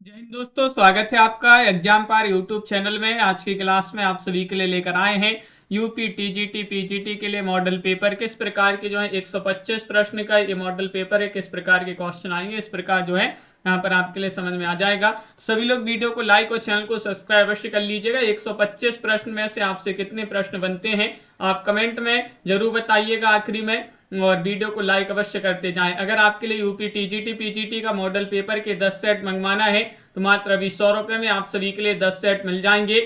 जय हिंद दोस्तों, स्वागत है आपका एग्जाम पार यूट्यूब चैनल में। आज की क्लास में आप सभी के लिए लेकर आए हैं यूपी टीजीटी पीजीटी के लिए मॉडल पेपर। किस प्रकार के जो है 125 प्रश्न का ये मॉडल पेपर है, किस प्रकार के क्वेश्चन आएंगे, इस प्रकार जो है यहाँ पर आपके लिए समझ में आ जाएगा। सभी लोग वीडियो को लाइक और चैनल को सब्सक्राइब अवश्य कर लीजिएगा। 125 प्रश्न में से आपसे कितने प्रश्न बनते हैं आप कमेंट में जरूर बताइएगा आखिरी में, और वीडियो को लाइक अवश्य करते जाएं। अगर आपके लिए यूपी टीजीटी पीजीटी का मॉडल पेपर के 10 सेट मंगवाना है तो मात्र अभी 100 रुपए में आप सभी के लिए 10 सेट मिल जाएंगे।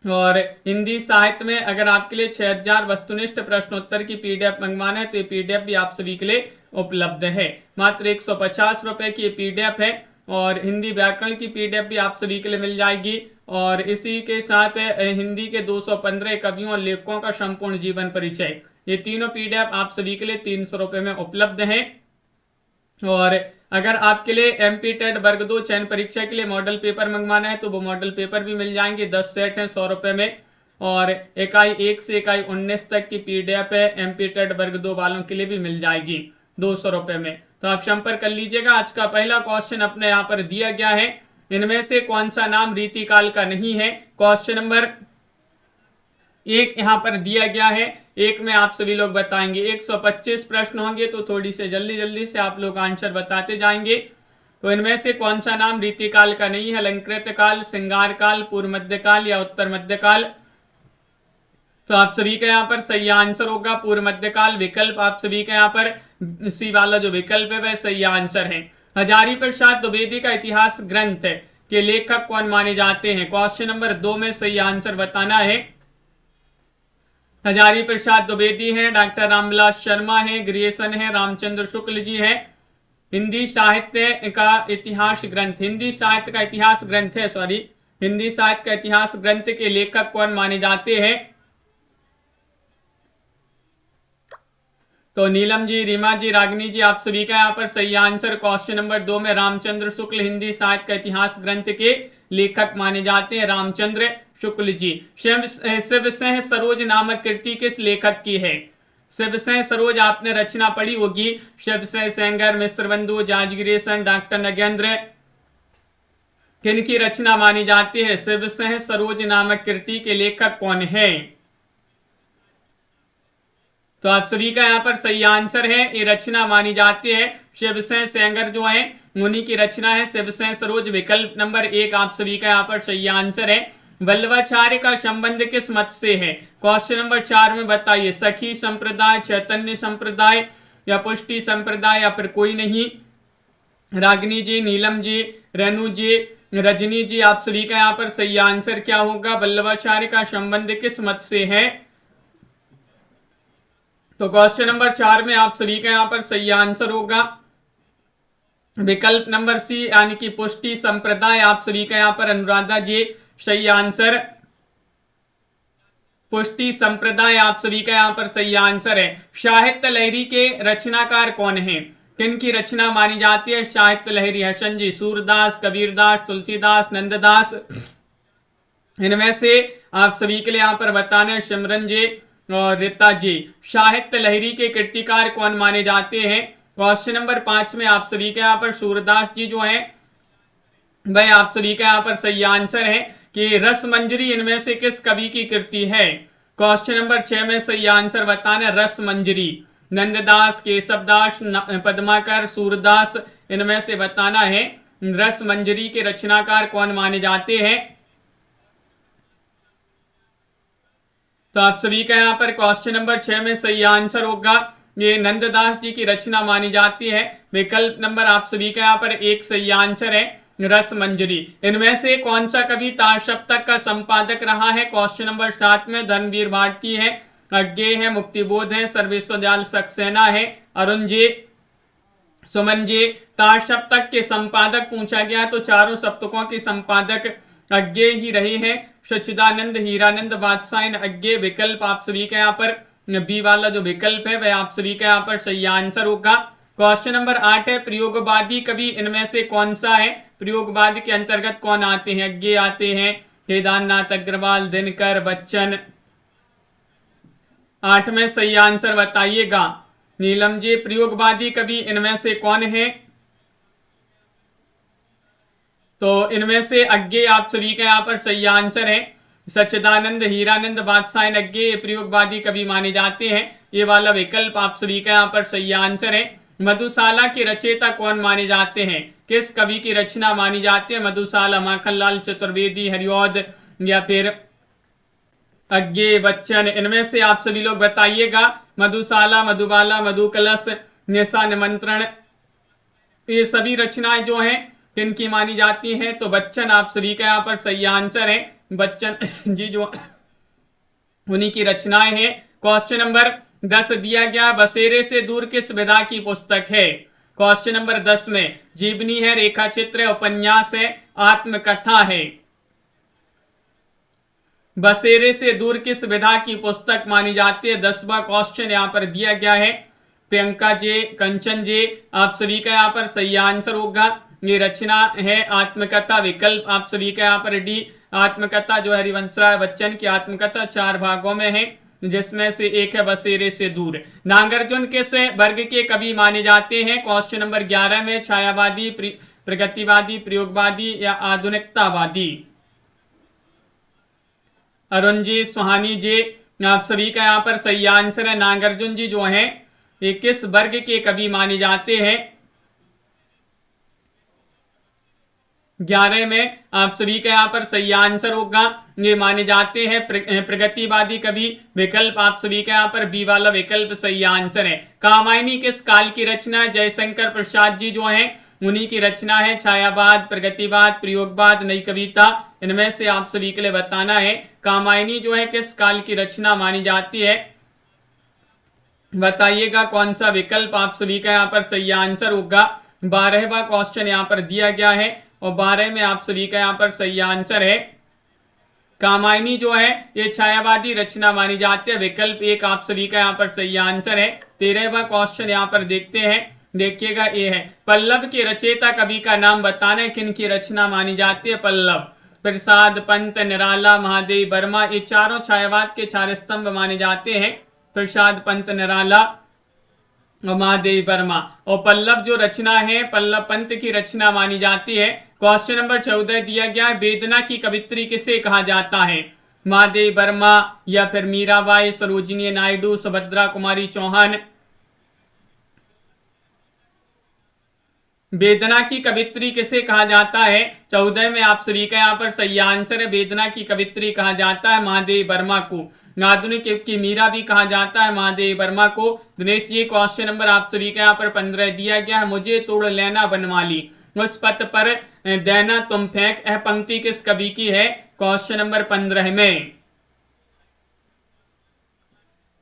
और हिंदी साहित्य में अगर आपके लिए 6000 वस्तुनिष्ठ प्रश्नोत्तर की पीडीएफ मंगवाना है तो ये पीडीएफ भी आप सभी के लिए उपलब्ध है। मात्र 150 रुपए की ये पीडीएफ है। और हिंदी व्याकरण की पीडीएफ भी आप सभी के लिए मिल जाएगी। और इसी के साथ हिंदी के 215 कवियों और लेखकों का संपूर्ण जीवन परिचय, ये तीनों पीडीएफ आप सभी के लिए 300 रुपए में उपलब्ध है। और अगर आपके लिए एमपी टेट वर्ग 2 चयन परीक्षा के लिए मॉडल पेपर मंगवाना है तो वो मॉडल पेपर भी मिल जाएंगे। 10 सेट हैं 100 रुपए में। और इकाई 1 से इकाई 19 तक की पीडीएफ है एमपी टेट वर्ग 2 वालों के लिए भी मिल जाएगी 200 रुपए में। तो आप संपर्क कर लीजिएगा। आज का पहला क्वेश्चन अपने यहाँ पर दिया गया है, इनमें से कौन सा नाम रीतिकाल का नहीं है। क्वेश्चन नंबर एक यहाँ पर दिया गया है, एक में आप सभी लोग बताएंगे। 125 प्रश्न होंगे तो थोड़ी से जल्दी जल्दी से आप लोग आंसर बताते जाएंगे। तो इनमें से कौन सा नाम रीतिकाल का नहीं है। अलंकृत काल, श्रृंगार काल, पूर्व मध्यकाल या उत्तर मध्यकाल। तो आप सभी का यहाँ पर सही आंसर होगा पूर्व मध्यकाल। विकल्प आप सभी का यहाँ पर सी वाला जो विकल्प है वह सही आंसर है। हजारी प्रसाद द्विवेदी का इतिहास ग्रंथ के लेखक कौन माने जाते हैं। क्वेश्चन नंबर 2 में सही आंसर बताना है। हजारी प्रसाद द्विवेदी हैं, डॉक्टर रामविलास शर्मा हैं, ग्रियर्सन है, रामचंद्र शुक्ल जी हैं। हिंदी साहित्य का इतिहास ग्रंथ, हिंदी साहित्य का इतिहास ग्रंथ है, सॉरी, हिंदी साहित्य का इतिहास ग्रंथ के लेखक कौन माने जाते हैं। तो नीलम जी, रीमा जी, रागिनी जी, आप सभी का यहाँ पर सही आंसर। क्वेश्चन नंबर 2 में रामचंद्र शुक्ल हिंदी साहित्य का इतिहास ग्रंथ के लेखक माने जाते हैं, रामचंद्र शुक्ल जी। शिवसह सरोज नामक कृति किस लेखक की है। शिवसह सरोज आपने रचना पढ़ी होगी। शिवसह सेंगर, मिस्र बंधु, जॉर्ज ग्रियर्सन, डॉक्टर नगेंद्र, किनकी रचना मानी जाती है। शिवसह सरोज नामक कृति के लेखक कौन है। तो आप सभी का यहाँ पर सही आंसर है, ये रचना मानी जाती है शिवसेन सेंगर जो है उन्हीं की रचना है शिवसेन सरोज। विकल्प नंबर 1 आप सभी का यहाँ पर सही आंसर है। वल्लभाचार्य का संबंध किस मत से है। क्वेश्चन नंबर 4 में बताइए। सखी संप्रदाय, चैतन्य संप्रदाय या पुष्टि संप्रदाय या फिर कोई नहीं। रागिनी जी, नीलम जी, रेणु जी, रजनी जी, आप सभी का यहाँ पर सही आंसर क्या होगा। वल्लभाचार्य का संबंध किस मत से है। तो क्वेश्चन नंबर 4 में आप सभी का यहाँ पर सही आंसर होगा विकल्प नंबर सी यानी कि पुष्टि संप्रदाय। आप सभी का यहाँ पर अनुराधा जी सही आंसर, पुष्टि संप्रदाय आप सभी का यहाँ पर सही आंसर है। साहित्य लहरी के रचनाकार कौन है, किनकी रचना मानी जाती है साहित्य लहरी। हसन जी, सूरदास, कबीरदास, तुलसीदास, नंददास। इनमें से आप सभी के लिए यहाँ पर बताना है सिमरन जी और रीता जी। साहित्य लहरी के कृतिकार कौन माने जाते हैं। क्वेश्चन नंबर 5 में आप सभी के यहाँ पर सूरदास जी जो हैं वह आप सभी का यहाँ पर सही आंसर है कि रस मंजरी इनमें से किस कवि की कृति है। क्वेश्चन नंबर 6 में सही आंसर बताना रस मंजरी। नंददास, केशवदास, पद्माकर, सूरदास, इनमें से बताना है रस मंजरी के रचनाकार कौन माने जाते हैं। तो आप सभी का यहाँ पर क्वेश्चन नंबर 6 में सही आंसर होगा ये नंददास जी की रचना मानी जाती है। विकल्प नंबर आप सभी का यहाँ पर 1 सही आंसर है रस मंजरी। इनमें से कौन सा कवि तार सप्तक का संपादक रहा है। क्वेश्चन नंबर 7 में धर्मवीर भारती है, अज्ञेय है, मुक्तिबोध है, सर्वेश्वर दयाल सक्सेना है, अरुण जी, सुमन जी। तार सप्तक के संपादक पूछा गया तो चारों सप्तकों के संपादक अज्ञेय ही रहे हैं। सच्चिदानंद, हीरानंद, बादशाह, अज्ञेय। विकल्प आप सभी का यहाँ पर बी वाला जो विकल्प है वह आप सभी का यहाँ पर सही आंसर होगा। क्वेश्चन नंबर 8 है प्रयोगवादी कवि इनमें से कौन सा है। प्रयोगवादी के अंतर्गत कौन आते हैं। अज्ञेय आते हैं, केदारनाथ अग्रवाल, दिनकर, बच्चन। 8 में सही आंसर बताइएगा। नीलम जी, प्रयोगवादी कवि इनमें से कौन है। तो इनमें से अज्ञे आप सभी का यहाँ पर सही आंसर है। सच्चिदानंद, हीरानंद, बादशाह अज्ञे प्रयोगवादी कवि माने जाते हैं। ये वाला विकल्प आप सभी का यहाँ पर सही आंसर है। मधुशाला के रचयिता कौन माने जाते हैं? किस कवि की रचना मानी जाती है मधुशाला? माखनलाल चतुर्वेदी, हरिऔध या फिर अज्ञे बच्चन? इनमें से आप सभी लोग बताइएगा। मधुशाला, मधुबाला, मधुकलश, निशा निमंत्रण, ये सभी रचनाएं जो हैं किनकी मानी जाती हैं? तो बच्चन आप सभी का यहाँ पर सही आंसर है। बच्चन जी जो उन्हीं की रचनाएं हैं। क्वेश्चन नंबर 10 दिया गया, बसेरे से दूर किस विधा की पुस्तक है? क्वेश्चन नंबर 10 में जीवनी है, रेखा चित्र है, उपन्यास है, आत्मकथा है। बसेरे से दूर किस विधा की पुस्तक मानी जाती है? 10वां क्वेश्चन यहाँ पर दिया गया है। प्रियंका जे, कंचन जे, आप सभी का यहाँ पर सही आंसर होगा। ये रचना है आत्मकथा, विकल्प आप सभी का यहाँ पर डी। आत्मकथा जो हरिवंशराय बच्चन की आत्मकथा 4 भागों में है, जिसमें से एक है बसेरे से दूर। नागार्जुन किस वर्ग के कवि माने जाते हैं? क्वेश्चन नंबर 11 में छायावादी, प्रगतिवादी, प्रयोगवादी या आधुनिकतावादी? अरुण जी, सुहानी जी, आप सभी का यहाँ पर सही आंसर है। नागार्जुन जी जो हैं ये किस वर्ग के कवि माने जाते हैं? 11 में आप सभी का यहाँ पर सही आंसर होगा। ये माने जाते हैं प्रगतिवादी कवि, विकल्प आप सभी का यहाँ पर बी वाला विकल्प सही आंसर है। कामायनी किस काल की रचना है? जयशंकर प्रसाद जी जो हैं उन्हीं की रचना है। छायावाद, प्रगतिवाद, प्रयोगवाद, नई कविता, इनमें से आप सभी के लिए बताना है कामायनी जो है किस काल की रचना मानी जाती है? बताइएगा कौन सा विकल्प आप सभी का यहाँ पर सही आंसर होगा। 12वां क्वेश्चन यहाँ पर दिया गया है और 12 में आप सभी का यहाँ पर सही आंसर है कामायनी जो है ये छायावादी रचना मानी जाती है, विकल्प 1 आप सभी का यहाँ पर सही आंसर है। 13वां क्वेश्चन यहाँ पर देखते हैं, देखिएगा ये है पल्लव के रचयिता कवि का नाम बताना है, किन की रचना मानी जाती है पल्लव? प्रसाद, पंत, निराला, महादेव वर्मा, ये चारों छायावाद के 4 स्तंभ माने जाते हैं। प्रसाद, पंत, निराला और महादेव वर्मा। और पल्लव जो रचना है पल्लव पंत की रचना मानी जाती है। क्वेश्चन नंबर 14 दिया गया, वेदना की कवित्री किसे कहा जाता है? महादेव वर्मा या फिर मीराबाई, सरोजिनी नायडू, सुभद्रा कुमारी चौहान? वेदना की कवित्री किसे कहा जाता है? 14 में आप सभी का यहाँ पर सही आंसर है। वेदना की कवित्री कहा जाता है महादेव वर्मा को। आधुनिक युग की मीरा भी कहा जाता है महादेव वर्मा को। दिनेश जी, क्वेश्चन नंबर आप सभी का यहाँ पर 15 दिया गया है, मुझे तोड़ लेना बनमाली, उस पथ पर देना तुम फेंक, यह पंक्ति किस कवि की है? क्वेश्चन नंबर 15 में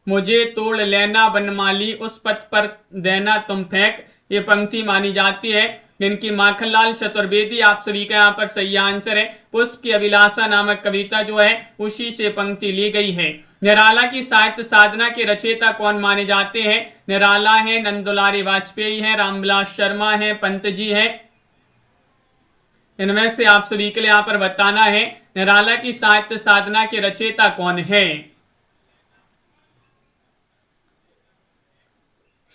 मुझे तोड़ लेना बनमाली, उस पथ पर देना तुम फेंक, ये पंक्ति मानी जाती है इनकी माखनलाल चतुर्वेदी। आप सभी का यहाँ पर सही आंसर है। पुष्प की अभिलाषा नामक कविता जो है उसी से पंक्ति ली गई है। निराला की साहित्य साधना के रचयिता कौन माने जाते हैं? निराला है, नंदुलारी वाजपेयी है, रामविलास शर्मा है, पंत जी है? इनमें से आप सभी के लिए यहाँ पर बताना है निराला की साहित्य साधना के रचयिता कौन है?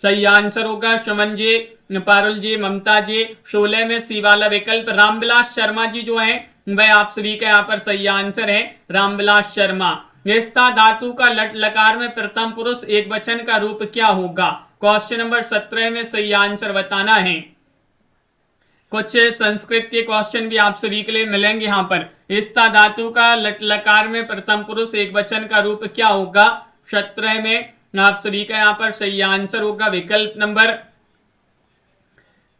सही आंसर होगा सुमन जी, पारुल जी, ममता जी। 16 में सी वाला विकल्प रामविलास शर्मा जी जो है वह आप सभी का यहाँ पर सही आंसर है, रामविलास शर्मा। निस्ता धातु का लट लकार में प्रथम पुरुष एक वचन का रूप क्या होगा? क्वेश्चन नंबर 17 में सही आंसर बताना है। कुछ संस्कृत के क्वेश्चन भी आप सभी के लिए मिलेंगे यहाँ पर। निस्ता धातु का लट लकार में प्रथम पुरुष एक वचन का रूप क्या होगा? 17 में आप सभी का यहाँ पर सही आंसर होगा विकल्प नंबर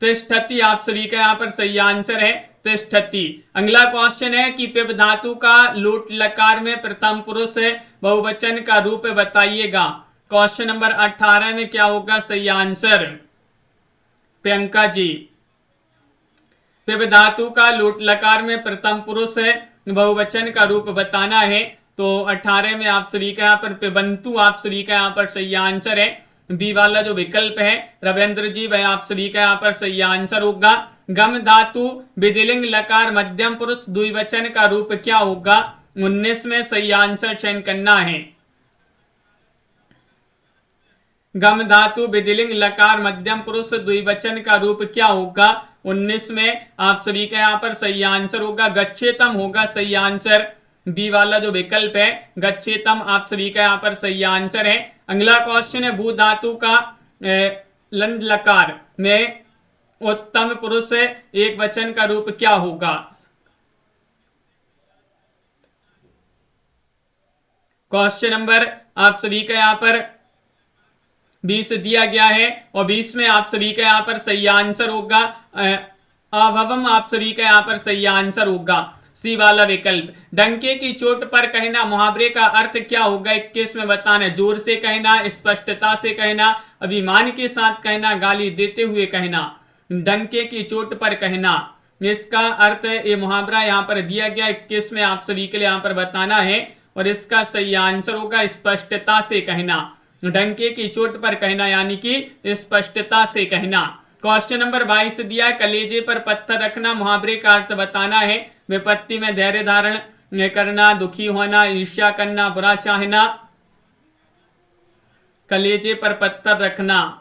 तिष्ठति। आप सभी का यहाँ पर सही आंसर है तिष्ठति। अगला क्वेश्चन है कि पिब धातु का लोट लकार में प्रथम पुरुष है बहुवचन का रूप बताइएगा। क्वेश्चन नंबर 18 में क्या होगा सही आंसर? प्रियंका जी, पिब धातु का लोट लकार में प्रथम पुरुष है बहुवचन का रूप बताना है। तो 18 में आप सभी का यहाँ पर पिबंतु आप सभी का यहाँ पर सही आंसर है। बी वाला जो विकल्प है रविंद्र जी वह आप सभी का यहाँ पर सही आंसर होगा। गम धातु विधिलिंग लकार मध्यम पुरुष द्विवचन का रूप क्या होगा? 19 में सही आंसर चयन करना है। गम धातु विधिलिंग लकार मध्यम पुरुष द्विवचन का रूप क्या होगा? 19 में आप सभी का यहाँ पर सही आंसर होगा गच्छेतम होगा सही आंसर। बी वाला जो विकल्प है गच्छेतम आप सभी का यहाँ पर सही आंसर है। अगला क्वेश्चन है भू धातु का लंड लकार में उत्तम पुरुष एक वचन का रूप क्या होगा। क्वेश्चन नंबर आप सभी का यहाँ पर 20 दिया गया है और 20 में आप सभी का यहाँ पर सही आंसर होगा अभवम आप सभी का यहाँ पर सही आंसर होगा सी वाला विकल्प। डंके की चोट पर कहना मुहावरे का अर्थ क्या होगा 21 में बताना। जोर से कहना, स्पष्टता से कहना, अभिमान के साथ कहना, गाली देते हुए कहना। डंके की चोट पर कहना इसका अर्थ ये मुहावरा यहाँ पर दिया गया 21 में आप सभी के लिए यहाँ पर बताना है और इसका सही आंसर होगा स्पष्टता से कहना। डंके की चोट पर कहना यानी कि स्पष्टता से कहना। क्वेश्चन नंबर 22 दिया है कलेजे पर पत्थर रखना मुहावरे का अर्थ बताना है। विपत्ति में धैर्य धारण करना, दुखी होना, ईर्ष्या करना, बुरा चाहना। कलेजे पर पत्थर रखना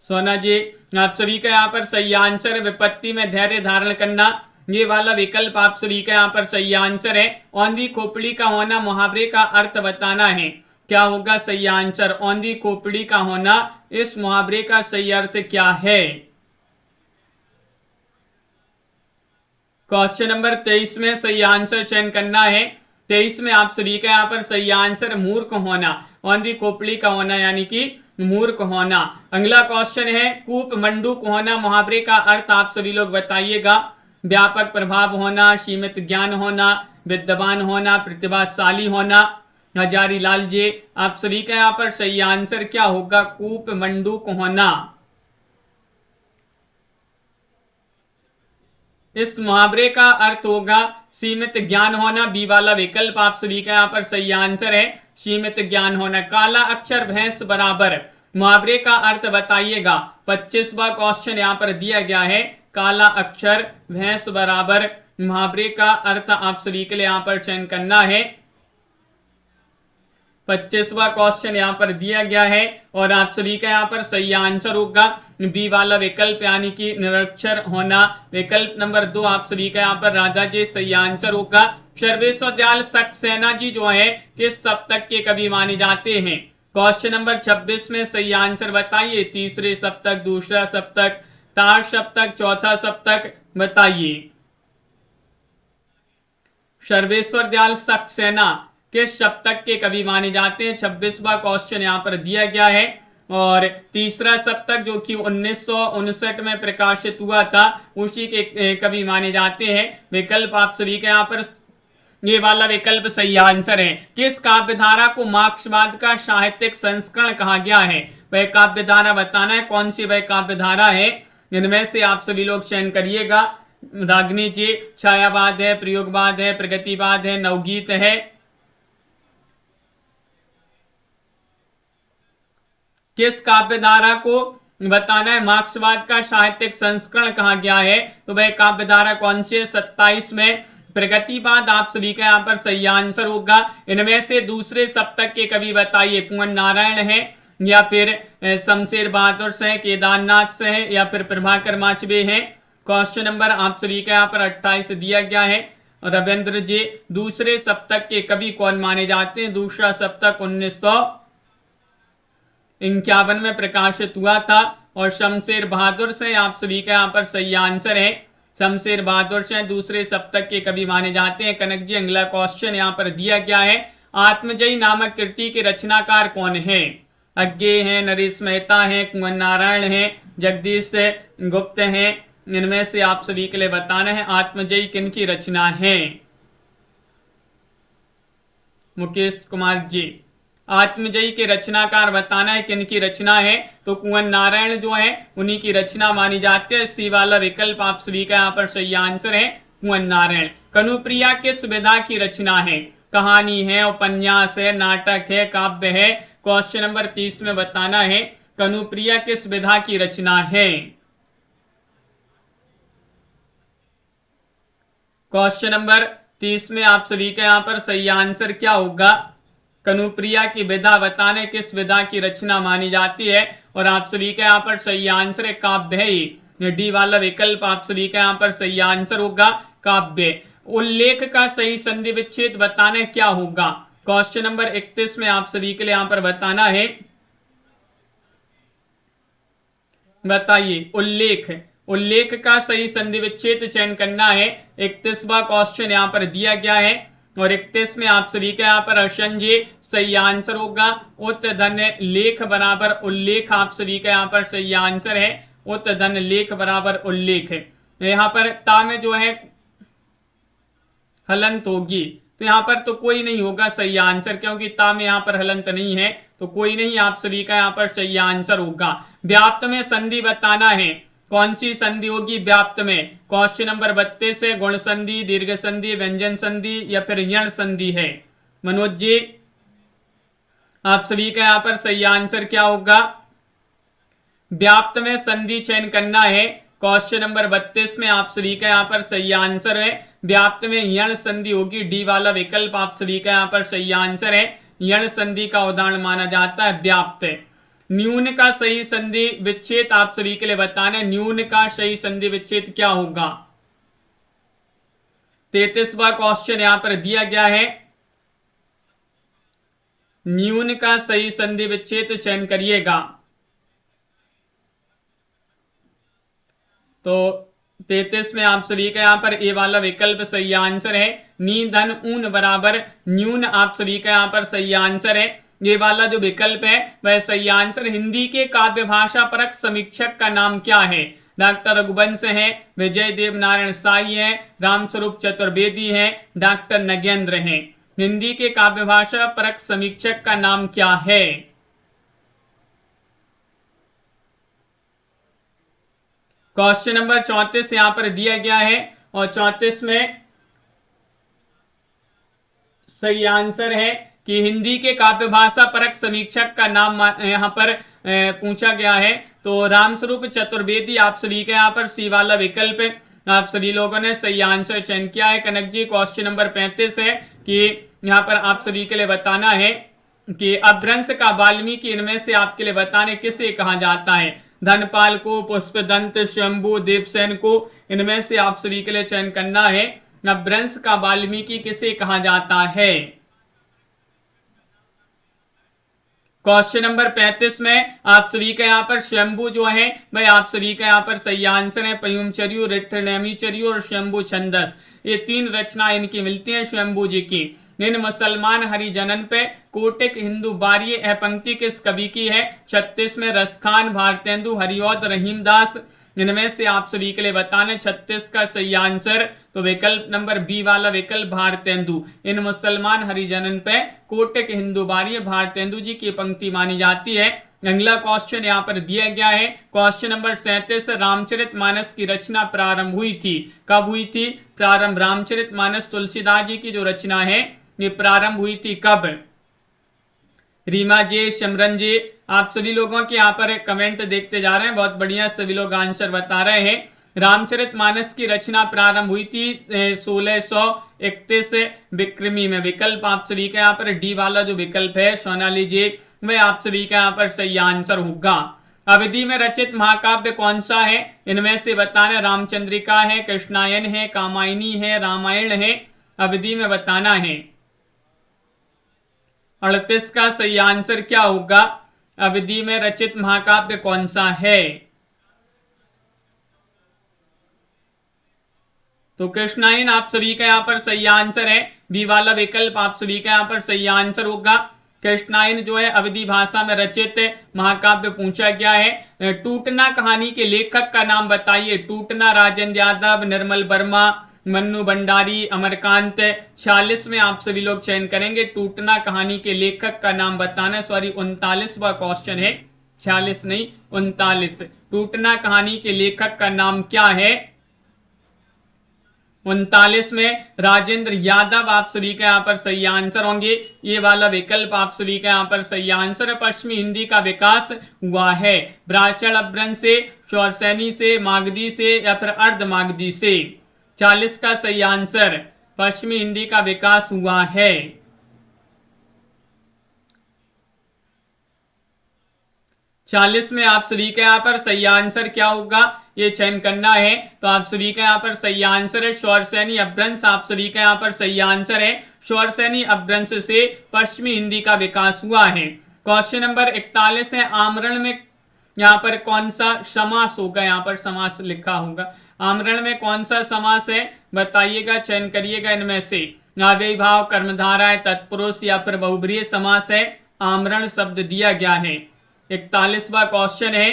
सोना जी आप सभी का यहाँ पर सही आंसर है। विपत्ति में धैर्य धारण करना ये वाला विकल्प आप सभी का यहाँ पर सही आंसर है। औंधी खोपड़ी का होना मुहावरे का अर्थ बताना है। क्या होगा सही आंसर। औंधी खोपड़ी का होना इस मुहावरे का सही अर्थ क्या है। क्वेश्चन नंबर 23 में सही आंसर चयन करना है। 23 में आप सभी का यहाँ पर सही आंसर मूर्ख होना। औंधी खोपड़ी का होना यानी कि मूर्ख होना। अगला क्वेश्चन है कूप मंडूक होना मुहावरे का अर्थ आप सभी लोग बताइएगा। व्यापक प्रभाव होना, सीमित ज्ञान होना, विद्वान होना, प्रतिभाशाली होना। हजारी लाल जी आप सभी का यहाँ पर सही आंसर क्या होगा। कूप मंडूक होना। इस मुहावरे का अर्थ होगा सीमित ज्ञान होना। बी वाला विकल्प आप सभी का यहाँ पर सही आंसर है सीमित ज्ञान होना। काला अक्षर भैंस बराबर मुहावरे का अर्थ बताइएगा। 25वां क्वेश्चन यहाँ पर दिया गया है। काला अक्षर भैंस बराबर मुहावरे का अर्थ आप सभी के लिए यहाँ पर चयन करना है। 25वां क्वेश्चन यहाँ पर दिया गया है और आप सभी का यहाँ पर सही आंसर होगा बी वाला विकल्प यानी कि निरक्षर होना। विकल्प नंबर 2 आप सभी का यहाँ पर राजा जी सही आंसर होगा। सर्वेश्वर दयाल सक्सेना जी जो है किस सप्तक के कवि माने जाते हैं। क्वेश्चन नंबर 26 में सही आंसर बताइए। तीसरे सप्तक, दूसरा सप्तक, तार सप्तक, चौथा सप्तक बताइए। सर्वेश्वर दयाल सक्सेना किस सप्तक के कवि माने जाते हैं। 26वां क्वेश्चन यहाँ पर दिया गया है और तीसरा सप्तक जो कि 1959 में प्रकाशित हुआ था उसी के कवि माने जाते हैं। विकल्प आप सभी के यहाँ पर ये वाला विकल्प सही आंसर है। किस काव्यधारा को मार्क्सवाद का साहित्यिक संस्करण कहा गया है। वह काव्यधारा बताना है। कौन सी वह काव्यधारा है इनमें से आप सभी लोग चयन करिएगा। रागनी जी छायावाद है, प्रयोगवाद है, प्रगतिवाद है, नवगीत है। किस काव्यधारा को बताना है मार्क्सवाद का साहित्यिक संस्करण कहा गया है तो वह काव्यधारा कौन सी है। 27 में प्रगतिवाद आप सभी का यहाँ पर सही आंसर होगा। इनमें से दूसरे सप्तक के कवि बताइए। कुंवर नारायण है या फिर शमशेर बहादुर से, केदारनाथ से है या फिर प्रभाकर माचबे हैं। क्वेश्चन नंबर आप सभी का यहाँ पर 28 दिया गया है। रविंद्र जी दूसरे सप्तक के कवि कौन माने जाते हैं। दूसरा सप्तक 1951 में प्रकाशित हुआ था और शमशेर बहादुर से आप सभी का यहाँ पर सही आंसर है। शमशेर बहादुर से दूसरे सप्तक के कवि माने जाते हैं। कनक जी अगला क्वेश्चन यहाँ पर दिया गया है। आत्मजयी नामक कृति के रचनाकार कौन है। अज्ञे हैं, नरेश मेहता है, कुंवर नारायण है, जगदीश गुप्त हैं। इनमें से आप सभी के लिए बताना है आत्मजयी किन की रचना है। मुकेश कुमार जी आत्मजयी के रचनाकार बताना है किन की रचना है तो कुंवर नारायण जो है उन्हीं की रचना मानी जाती है। सी वाला विकल्प आप सभी का यहाँ पर सही आंसर है कुंवर नारायण। कनुप्रिया किस विधा की रचना है। कहानी है, उपन्यास है, नाटक है, काव्य है। क्वेश्चन नंबर 30 में बताना है कनुप्रिया किस विधा की रचना है। क्वेश्चन नंबर 30 में आप सभी का यहाँ पर सही आंसर क्या होगा। कनुप्रिया की विधा बताने किस विधा की रचना मानी जाती है। और आप सभी का यहाँ पर सही आंसर है काव्य है। ये डी वाला विकल्प आप सभी का यहाँ पर सही आंसर होगा काव्य। उल्लेख का सही संधि विच्छेद बताने क्या होगा। क्वेश्चन नंबर 31 में आप सभी के लिए यहाँ पर बताना है। बताइए उल्लेख, उल्लेख का सही संधि विच्छेद चयन करना है। 31वां क्वेश्चन यहाँ पर दिया गया है और 31 में आप सभी का यहाँ पर असंजय सही आंसर होगा। उत धन लेख बराबर उल्लेख आप सभी का यहाँ पर सही आंसर है। उत धन लेख बराबर उल्लेख है। यहाँ पर ता में जो है हलंत होगी, तो यहाँ पर तो कोई नहीं होगा सही आंसर, क्योंकि ता में यहाँ पर हलंत नहीं है, तो कोई नहीं आप सभी का यहाँ पर सही आंसर होगा। व्याप्त में संधि बताना है, कौन सी संधि होगी व्याप्त में। क्वेश्चन नंबर 32 है। गुण संधि, दीर्घ संधि, व्यंजन संधि या फिर यण संधि है। मनोज जी आप सभी का यहाँ पर सही आंसर क्या होगा। व्याप्त में संधि चयन करना है। क्वेश्चन नंबर 32 में आप सभी का यहाँ पर सही आंसर है व्याप्त में यण संधि होगी। डी वाला विकल्प आप सभी का यहाँ पर सही आंसर है। यण संधि का उदाहरण माना जाता है व्याप्त। न्यून का सही संधि विच्छेद आप सभी के लिए बताना है। न्यून का सही संधि विच्छेद क्या होगा। 33वां क्वेश्चन यहाँ पर दिया गया है। न्यून का सही संधि विच्छेद चयन करिएगा। तो 33 में आप सभी का यहाँ पर ए वाला विकल्प सही आंसर है। नी धन ऊन बराबर न्यून आप सभी का यहाँ पर सही आंसर है। ये वाला जो विकल्प है वह सही आंसर। हिंदी के काव्य भाषा परक समीक्षक का नाम क्या है। डॉक्टर रघुवंश है, विजय देव नारायण साई है, रामस्वरूप चतुर्वेदी है, डॉक्टर नगेंद्र है। हिंदी के काव्य भाषा परक समीक्षक का नाम क्या है। क्वेश्चन नंबर 34 यहां पर दिया गया है और 34 में सही आंसर है कि हिंदी के काव्य भाषा परक समीक्षक का नाम यहां पर पूछा गया है। तो रामस्वरूप चतुर्वेदी आप सभी के यहाँ पर सी वाला विकल्प आप सभी लोगों ने सही आंसर चयन किया है। कनक जी क्वेश्चन नंबर 35 है कि यहाँ पर आप सभी के लिए बताना है कि अपभ्रंश का वाल्मीकि इनमें से आपके लिए बताने किसे कहा जाता है। धनपाल को, पुष्पदंत, शंभु, देवसेन को, इनमें से आप सभी के लिए चयन करना है। अपभ्रंश का वाल्मीकि किसे कहा जाता है। क्वेश्चन नंबर 35 में आप सभी का यहाँ पर शंभु जो है भाई आप सभी का यहाँ पर सही आंसर है। पयुमचर्यु, रिट्ठनेमिचर्यु और शंभु छंदस, ये 3 रचना इनकी मिलती हैं शंभु जी की। इन मुसलमान हरिजनन पे कोटिक हिंदू बारिये यह पंक्ति किस कवि की है। 36 में रसखान, भारतेंदु, हरिऔध, रहीमदास, इनमें से आप सभी के लिए बताने 36 का सही आंसर। तो विकल्प नंबर बी वाला विकल्प भारतेंदु। इन मुसलमान हरिजनन पे कोटिक हिंदू बारिये भारतेंदु जी की पंक्ति मानी जाती है। अगला क्वेश्चन यहाँ पर दिया गया है। क्वेश्चन नंबर 37 रामचरितमानस की रचना प्रारंभ हुई थी। कब हुई थी प्रारंभ। रामचरितमानस तुलसीदास जी की जो रचना है ये प्रारंभ हुई थी कब। रीमा जी, सिमरन जी, आप सभी लोगों के यहाँ पर कमेंट देखते जा रहे हैं, बहुत बढ़िया, सभी लोग आंसर बता रहे हैं। रामचरितमानस की रचना प्रारंभ हुई थी 1631 विक्रमी में। विकल्प आप सभी का यहाँ पर डी वाला जो विकल्प है सोनाली जी, वह आप सभी का यहाँ पर सही आंसर होगा। अवधि में रचित महाकाव्य कौन सा है, इनमें से बताना। रामचंद्रिका है, कृष्णायन है, कामायनी है, रामायण है। अवधि में बताना है। 38 का सही आंसर क्या होगा। अवधि में रचित महाकाव्य कौन सा है। तो कृष्णायन आप सभी का यहाँ पर सही आंसर है। बी वाला विकल्प आप सभी का यहाँ पर सही आंसर होगा। कृष्णायन जो है अवधी भाषा में रचित महाकाव्य पूछा गया है। टूटना कहानी के लेखक का नाम बताइए। टूटना राजेंद्र यादव, निर्मल वर्मा, मन्नू भंडारी, अमरकांत। 46 में आप सभी लोग चयन करेंगे। टूटना कहानी के लेखक का नाम बताना। सॉरी 39वां क्वेश्चन है, 46 नहीं 39। टूटना कहानी के लेखक का नाम क्या है। 39 में राजेंद्र यादव आप सभी का यहाँ पर सही आंसर होंगे। ये वाला विकल्प आप सभी का यहाँ पर सही आंसर है। पश्चिमी हिंदी का विकास हुआ है ब्राह्मण अपभ्रंश से, शौरसैनी से, मागधी से या फिर अर्ध मागधी से। 40 का सही आंसर, पश्चिमी हिंदी का विकास हुआ है। 40 में आप सभी का यहाँ पर सही आंसर क्या होगा ये चयन करना है। तो आप सभी का यहाँ पर सही आंसर है शौरसेनी अपभ्रंश। आप सभी का यहाँ पर सही आंसर है शौरसेनी अपभ्रंश से पश्चिमी हिंदी का विकास हुआ है। क्वेश्चन नंबर 41 है आमरण में यहाँ पर कौन सा समास होगा, यहाँ पर समास लिखा होगा। आमरण में कौन सा समास है बताइएगा, चयन करिएगा इनमें से। अव्ययी भाव, कर्मधारा है, तत्पुरुष या फिर बहुब्रीहि समास है। आमरण शब्द दिया गया है। 41वां क्वेश्चन है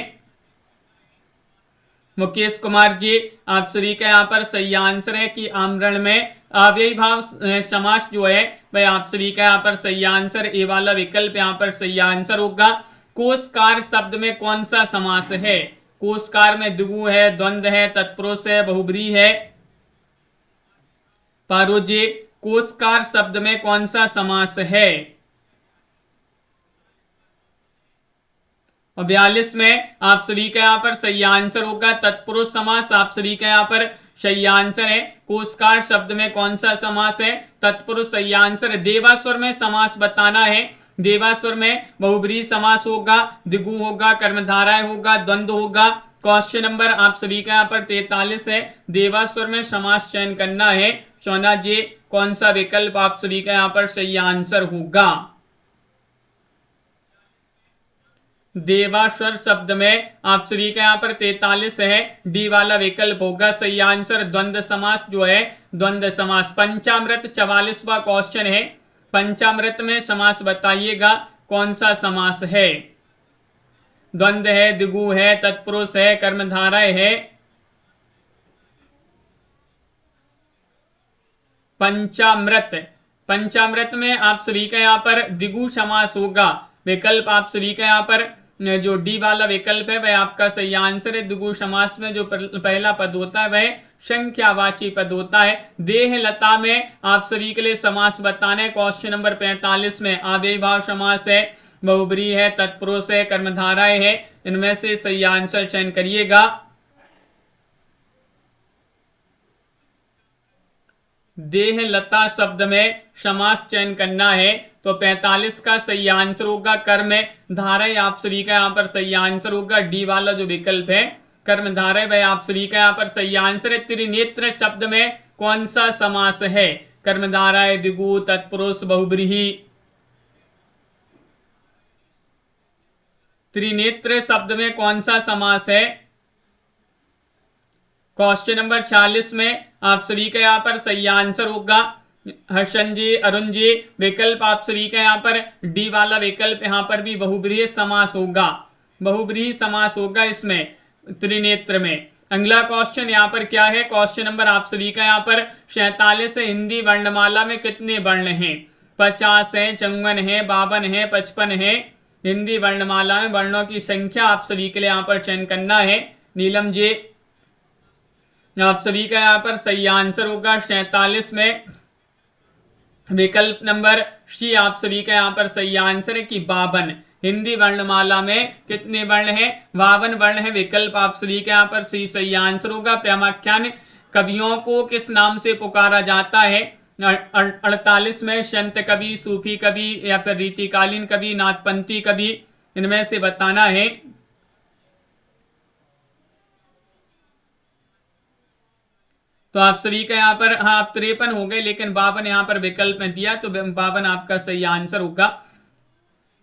मुकेश कुमार जी, आप सभी का यहाँ पर सही आंसर है कि आमरण में अव्ययी भाव समास जो है वह आप सभी का यहाँ पर सही आंसर ए वाला विकल्प यहाँ पर सही आंसर होगा। कोशकार शब्द में कौन सा समास है? कोशकार में द्विगु है, द्वंद्व है, तत्पुरुष है, बहुब्रीहि है। पारो जी, कोशकार शब्द में कौन सा समास है? और 42 में आप सभी का यहाँ पर सही आंसर होगा तत्पुरुष समास। आप सभी का यहाँ पर सही आंसर है कोशकार शब्द में कौन सा समास है? तत्पुरुष सही आंसर है। देवासुर में समास बताना है। देवासुर में बहुब्रीहि समास होगा, द्विगु होगा, कर्मधारय होगा, द्वंद्व होगा। क्वेश्चन नंबर आप सभी का यहाँ पर 43 है। देवासुर में समास चयन करना है। सोना जी, कौन सा विकल्प आप सभी का यहाँ पर सही आंसर होगा? देवासुर शब्द में आप सभी का यहाँ पर 43 है, डी वाला विकल्प होगा सही आंसर। द्वंद्व समास जो है द्वंद्व समास। पंचामृत 44वां क्वेश्चन है। पंचामृत में समास बताइएगा कौन सा समास है? द्वंद्व है, द्विगु है, तत्पुरुष है, कर्मधारय है। पंचामृत, पंचामृत में आप सभी का यहाँ पर द्विगु समास होगा। विकल्प आप सभी का यहाँ पर जो डी वाला विकल्प है वह आपका सही आंसर है। द्विगु समास में जो पहला पद होता है वह संख्यावाची पद होता है। देह लता में आप सभी के लिए समास बताना है। क्वेश्चन नंबर 45 में अव्ययी भाव समास है, बहुब्रीहि है, तत्पुरुष है, कर्मधारय है। इनमें से सही आंसर चयन करिएगा। देह लता शब्द में समास चयन करना है। तो 45 का सही आंसर होगा कर्म धारय। आप सभी का यहाँ पर सही आंसर होगा डी वाला जो विकल्प है कर्म धारय, वह आप सभी का यहाँ पर सही आंसर है। त्रिनेत्र शब्द में कौन सा समास है? कर्मधारय, द्विगु, तत्पुरुष, बहुब्रीहि। त्रिनेत्र शब्द में कौन सा समास है? क्वेश्चन नंबर 46 में आप सभी का यहाँ पर सही आंसर होगा हर्षन जी, अरुण जी। विकल्प आप सभी का यहाँ पर डी वाला विकल्प यहाँ पर भी बहुब्रीहि समास होगा। बहुब्रीहि समास होगा इसमें त्रिनेत्र में। अगला क्वेश्चन यहाँ पर क्या है? क्वेश्चन नंबर आप सभी का यहाँ पर 47 है। हिंदी वर्णमाला में कितने वर्ण हैं? 50 है, 54 है, 52 है, 55 है। हिंदी वर्णमाला में वर्णों की संख्या आप सभी के लिए यहाँ पर चयन करना है। नीलम जी, आप सभी का यहाँ पर सही आंसर होगा 47 में विकल्प नंबर सी। आप सभी का यहाँ पर सही आंसर है कि 52। हिंदी वर्णमाला में कितने वर्ण हैं? 52 वर्ण है। विकल्प आप सभी का यहाँ पर सही आंसर होगा। प्रेमाख्यान कवियों को किस नाम से पुकारा जाता है? 48 में संत कवि, सूफी कवि या फिर रीतिकालीन कवि, नाथपंथी कवि। इनमें से बताना है। तो आप सभी का यहाँ पर हाँ आप 53 हो गए, लेकिन 52 यहाँ पर विकल्प में दिया तो 52 आपका सही आंसर होगा।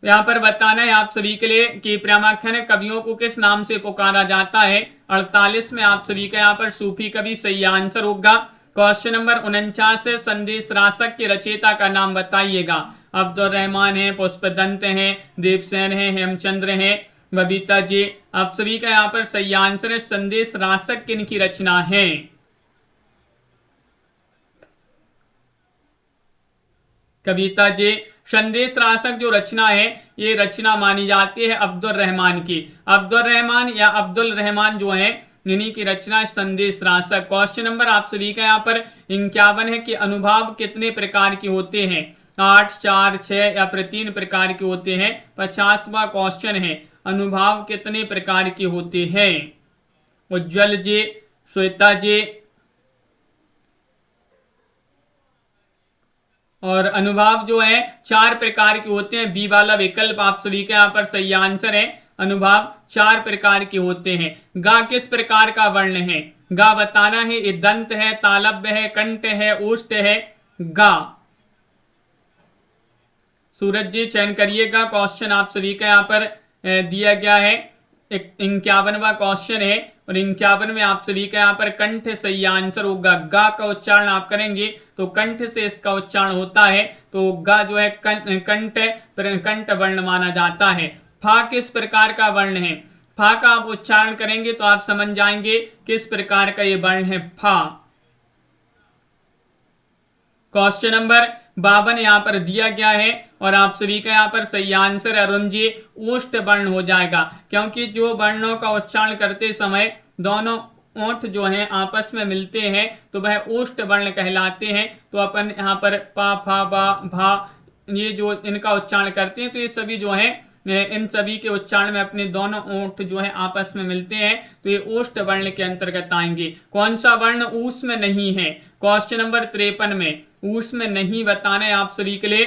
यहाँ पर बताना है आप सभी के लिए कि प्रेमाख्यान कवियों को किस नाम से पुकारा जाता है। 48 में आप सभी का यहाँ पर सूफी कवि सही आंसर होगा। क्वेश्चन नंबर 49 है। संदेश रासक के रचयिता का नाम बताइएगा। अब्दुल रहमान है, पुष्पदंत है, देवसेन है, हेमचंद्र है। बबीता जी, आप सभी का यहाँ पर सही आंसर है संदेश रासक किनकी रचना है? कविता जी, संदेश रासक जो रचना है ये रचना मानी जाती है अब्दुल रहमान की। अब्दुल रहमान या अब्दुल रहमान जो है इन्हीं की रचना संदेश रासक। क्वेश्चन नंबर आप सभी का यहाँ पर 51 है कि अनुभाव कितने प्रकार के होते हैं? 8, 4, 6 या फिर 3 प्रकार के होते हैं। 50वां क्वेश्चन है अनुभाव कितने प्रकार के होते हैं? उज्जवल जी, श्वेता जी। और अनुभाव जो है 4 प्रकार के होते हैं। बी वाला विकल्प आप सभी का यहाँ पर सही आंसर है। अनुभाव 4 प्रकार के होते हैं। गा किस प्रकार का वर्ण है? गा बताना है। ये दंत है, तालव्य है, कंठ है, ओष्ठ है। गा। सूरज जी चयन करिएगा। क्वेश्चन आप सभी का यहाँ पर दिया गया है। 51वां क्वेश्चन है और 51 में आप सभी का यहाँ पर कंठ सही आंसर होगा। गा का उच्चारण आप करेंगे तो कंठ से इसका उच्चारण होता है, तो गा जो है कंठ वर्ण माना जाता है। फा किस प्रकार का वर्ण है? फा का आप उच्चारण करेंगे तो आप समझ जाएंगे किस प्रकार का ये वर्ण है फा। क्वेश्चन नंबर 52 यहाँ पर दिया गया है और आप सभी का यहाँ पर सही आंसर अरुण जी ओष्ठ वर्ण हो जाएगा, क्योंकि जो वर्णों का उच्चारण करते समय दोनों ओठ जो हैं आपस में मिलते हैं तो वह ओष्ठ वर्ण कहलाते हैं। तो अपन यहाँ पर पा, फा, बा, भा ये जो इनका उच्चारण करते हैं तो ये सभी जो है इन सभी के उच्चारण में अपने दोनों ओठ जो है आपस में मिलते हैं तो ये ओष्ठ वर्ण के अंतर्गत आएंगे। कौन सा वर्ण ऊस में नहीं है? क्वेश्चन नंबर 53 में ऊस में नहीं बताना है आप सभी के लिए।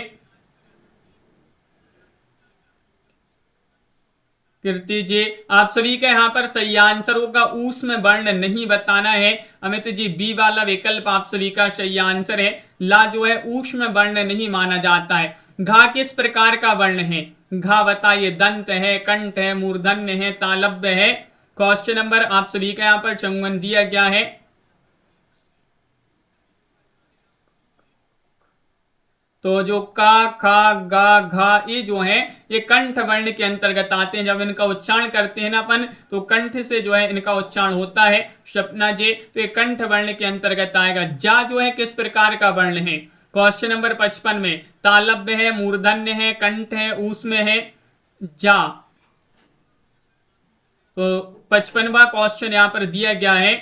कीर्ति जी आप सभी का यहाँ पर सही आंसर होगा ऊस में वर्ण नहीं बताना है। अमित जी बी वाला विकल्प आप सभी का सही आंसर है। ला जो है ऊस में वर्ण नहीं माना जाता है। घा किस प्रकार का वर्ण है? घा बताइए। दंत है, कंठ है, मूर्धन्य है, तालव्य है। क्वेश्चन नंबर आप सभी का यहाँ पर 54 दिया गया है। तो जो का, खा, गा, घा ये जो है ये कंठ वर्ण के अंतर्गत आते हैं। जब इनका उच्चारण करते हैं ना अपन तो कंठ से जो है इनका उच्चारण होता है। सपना जी तो ये कंठ वर्ण के अंतर्गत आएगा। जा जो है किस प्रकार का वर्ण है? क्वेश्चन नंबर 55 में तालव्य है, मूर्धन्य है, कंठ है, ऊस में है जा। तो 55वां क्वेश्चन यहां पर दिया गया है।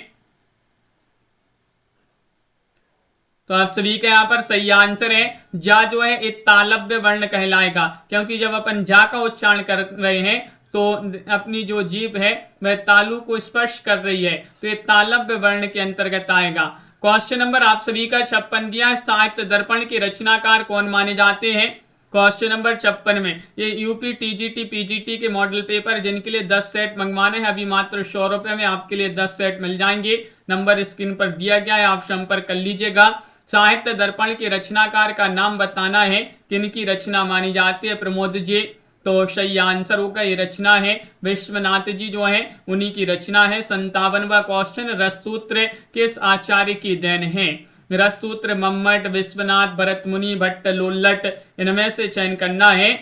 तो आप सभी का यहाँ पर सही आंसर है जा जो है एक तालव्य वर्ण कहलाएगा, क्योंकि जब अपन जा का उच्चारण कर रहे हैं तो अपनी जो जीभ है वह तालु को स्पर्श कर रही है, तो ये तालव्य वर्ण के अंतर्गत आएगा। क्वेश्चन नंबर आप सभी का 56 दिया। साहित्य दर्पण के रचनाकार कौन माने जाते हैं? क्वेश्चन नंबर 56 में ये यूपी टीजीटी पीजीटी के मॉडल पेपर जिनके लिए 10 सेट मंगवाने हैं अभी मात्र 100 रुपए में आपके लिए 10 सेट मिल जाएंगे। नंबर स्क्रीन पर दिया गया है, आप संपर्क कर लीजिएगा। साहित्य दर्पण के रचनाकार का नाम बताना है। किनकी रचना मानी जाती है? प्रमोद जी। तो सही आंसर होगा ये रचना है विश्वनाथ जी जो है उन्हीं की रचना है। 57वां क्वेश्चन रससूत्र किस आचार्य की देन है? रससूत्र मम्मट, विश्वनाथ, भरत मुनि, भट्ट, लोल्लट इनमें से चयन करना है।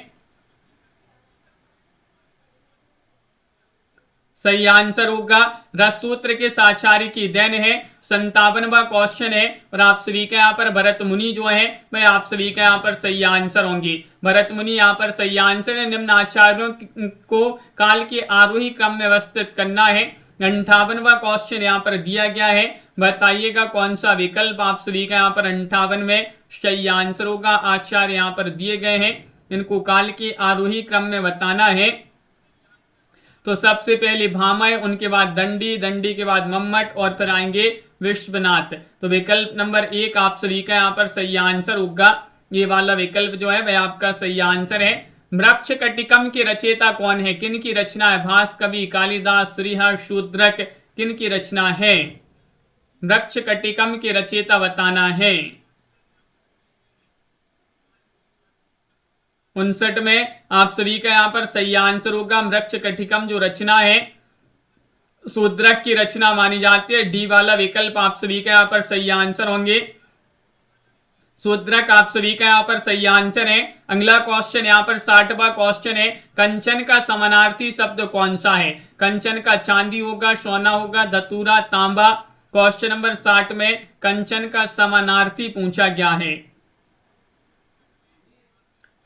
सही आंसर होगा रससूत्र के आचार्य की देन है। 57वां क्वेश्चन है और आप सभी का यहाँ पर भरत मुनि जो है वह आप सभी का यहाँ पर सही आंसर होंगे। भरत मुनि यहाँ पर सही आंसर है। निम्न आचार्यों को काल के आरोही क्रम में व्यवस्थित करना है। 58वां क्वेश्चन यहाँ पर दिया गया है, बताइएगा कौन सा विकल्प आप सभी का यहाँ पर 58 में सही आंसर होगा। आचार्य यहाँ पर दिए गए हैं, इनको काल के आरोही क्रम में बताना है। तो सबसे पहले भामह, उनके बाद दंडी, दंडी के बाद मम्मट और फिर आएंगे विश्वनाथ। तो विकल्प नंबर 1 आप सभी का यहाँ पर सही आंसर होगा। ये वाला विकल्प जो है वह आपका सही आंसर है। वृक्ष कटिकम के रचयिता कौन है? किन की रचना है? भास कवि, कालिदास, श्रीहर्ष, शूद्रक किन की रचना है? वृक्ष कटिकम के रचयिता बताना है। 59 में आप सभी का यहाँ पर सही आंसर होगा। वृक्ष कटिकम जो रचना है शूद्रक की रचना मानी जाती है। डी वाला विकल्प आप सभी का यहाँ पर सही आंसर होंगे। शूद्रक आप सभी का यहाँ पर सही आंसर है। अगला क्वेश्चन यहाँ पर 60वां क्वेश्चन है, कंचन का समानार्थी शब्द कौन सा है? कंचन का चांदी होगा, सोना होगा, धतूरा, तांबा। क्वेश्चन नंबर 60 में कंचन का समानार्थी पूछा गया है।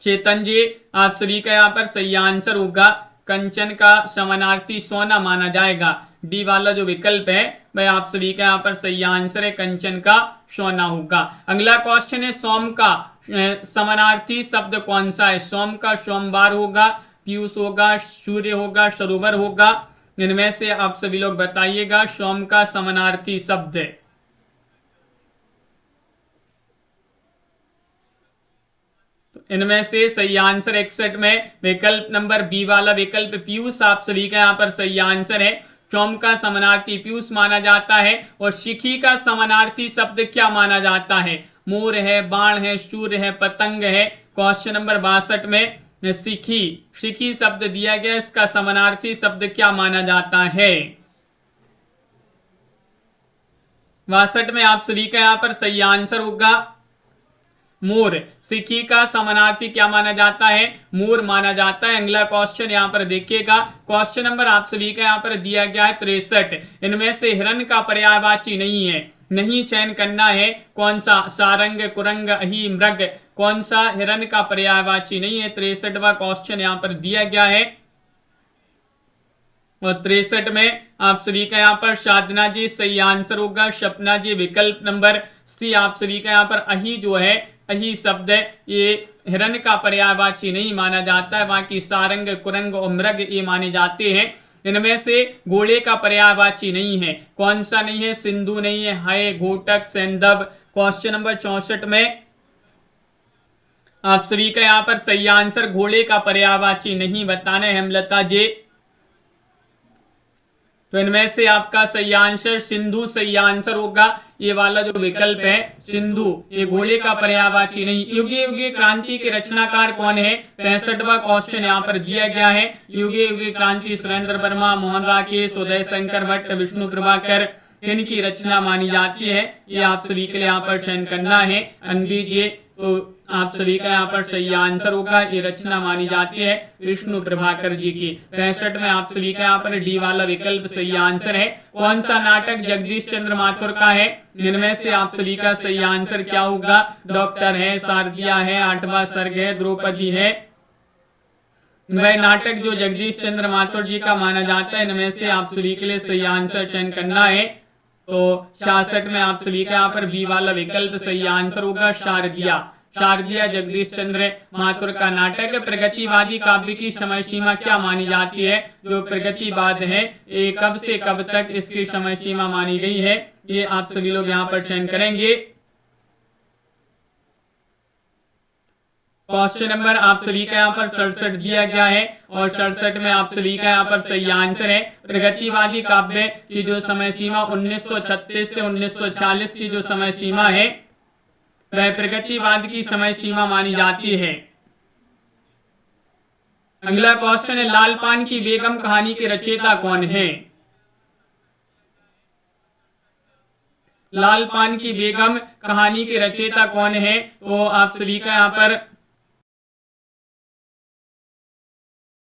चेतन जी आप सभी का यहाँ पर सही आंसर होगा। कंचन का समानार्थी सोना माना जाएगा। डी वाला जो विकल्प है वह आप सभी का यहाँ पर सही आंसर है, कंचन का सोना होगा। अगला क्वेश्चन है, सोम का समानार्थी शब्द कौन सा है? सोम का सोमवार होगा, पीयूष होगा, सूर्य होगा, सरोवर होगा। इनमें से आप सभी लोग बताइएगा सोम का समानार्थी शब्द है। तो इनमें से सही आंसर 61 में विकल्प नंबर बी वाला विकल्प पीयूष आप सभी का यहाँ पर सही आंसर है। चौम का समानार्थी पीयूष माना जाता है और शिखी का समानार्थी शब्द क्या माना जाता है? मोर है, बाण है, सूर्य है, पतंग है। क्वेश्चन नंबर 62 में शिखी, शिखी शब्द दिया गया, इसका समानार्थी शब्द क्या माना जाता है? 62 में आप सभी का यहाँ पर सही आंसर होगा मोर। शिखी का समानार्थी क्या माना जाता है? मोर माना जाता है। अगला क्वेश्चन यहाँ पर देखिएगा, क्वेश्चन नंबर आप सभी का यहाँ पर दिया गया है 63। इनमें से हिरण का पर्यायवाची नहीं है, नहीं चयन करना है। कौन सा? सारंग, कुरंग, अही, मृग। कौन सा हिरण का पर्यायवाची नहीं है? 63वां क्वेश्चन यहाँ पर दिया गया है। और 63 में आप सभी का यहाँ पर साधना जी सही आंसर होगा। सपना जी विकल्प नंबर सी आप सभी का यहाँ पर अही जो है, अही शब्द है, ये हिरण का पर्यायवाची नहीं माना जाता है। बाकी सारंग, कुरंग और मृग ये माने जाते हैं। इनमें से घोड़े का पर्यायवाची नहीं है। कौन सा नहीं है? सिंधु नहीं है, हाय, घोटक, सैंधव। क्वेश्चन नंबर 64 में आप सभी का यहाँ पर सही आंसर घोड़े का पर्यायवाची नहीं बताना है हेमलता जी। तो इनमें से आपका सही आंसर सिंधु सही आंसर होगा। ये वाला जो विकल्प है सिंधु, ये घोड़े का पर्यायवाची नहीं। युगे युगे क्रांति के रचनाकार कौन है? 65वां क्वेश्चन यहाँ पर दिया गया है। युगे युगे क्रांति सुरेंद्र वर्मा, मोहन राकेश, उदय शंकर भट्ट, विष्णु प्रभाकर, इनकी रचना मानी जाती है। ये आप सभी के लिए यहाँ पर चयन करना है। अनबीजे, तो आप सभी का यहाँ पर सही आंसर होगा, ये रचना मानी जाती है विष्णु प्रभाकर जी की। 65 में आप सभी का यहाँ पर डी वाला विकल्प सही आंसर है। कौन सा नाटक जगदीश चंद्र माथुर का है? इनमें से आप सभी का सही आंसर क्या होगा? डॉक्टर है, शारदिया है, 8वां सर्ग है, द्रौपदी है। वह नाटक जो जगदीश चंद्र माथुर जी का माना जाता है। इनमें से आप सभी के लिए सही आंसर चयन करना है। तो 66 में आप सभी का यहाँ पर बी वाला विकल्प सही आंसर होगा, शारदिया। शारदिया जगदीश चंद्र माथुर का नाटक है। प्रगतिवादी काव्य की समय सीमा क्या मानी जाती है? जो प्रगतिवाद है, ये कब से कब तक इसकी समय सीमा मानी गई है, ये आप सभी लोग यहाँ पर चयन करेंगे। क्वेश्चन नंबर आप सभी का यहाँ पर 67 दिया गया है और 67 में आप सभी का यहाँ पर सही आंसर है। प्रगतिवादी काव्य की जो समय सीमा 1936 से 1940 की जो समय सीमा है, वह प्रगतिवाद की समय सीमा मानी जाती है। अगला क्वेश्चन है, लाल पान की बेगम कहानी के रचयिता कौन है? लाल पान की बेगम कहानी के रचयिता कौन है? तो आप सभी का यहाँ पर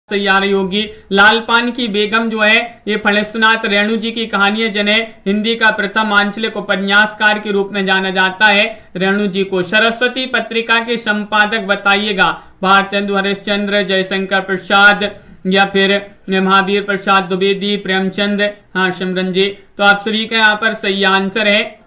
तैयारी होगी। लाल पान की बेगम जो है ये फणेश्वरनाथ रेणु जी की कहानी है, जिन्हें हिंदी का प्रथम आंचलिक उपन्यासकार के रूप में जाना जाता है, रेणु जी को। सरस्वती पत्रिका के संपादक बताइएगा। भारतेंदु हरिश्चंद्र, जयशंकर प्रसाद या फिर महावीर प्रसाद द्विवेदी, प्रेमचंद। हाँ सिमरन जी, तो आप सभी का यहाँ पर सही आंसर है,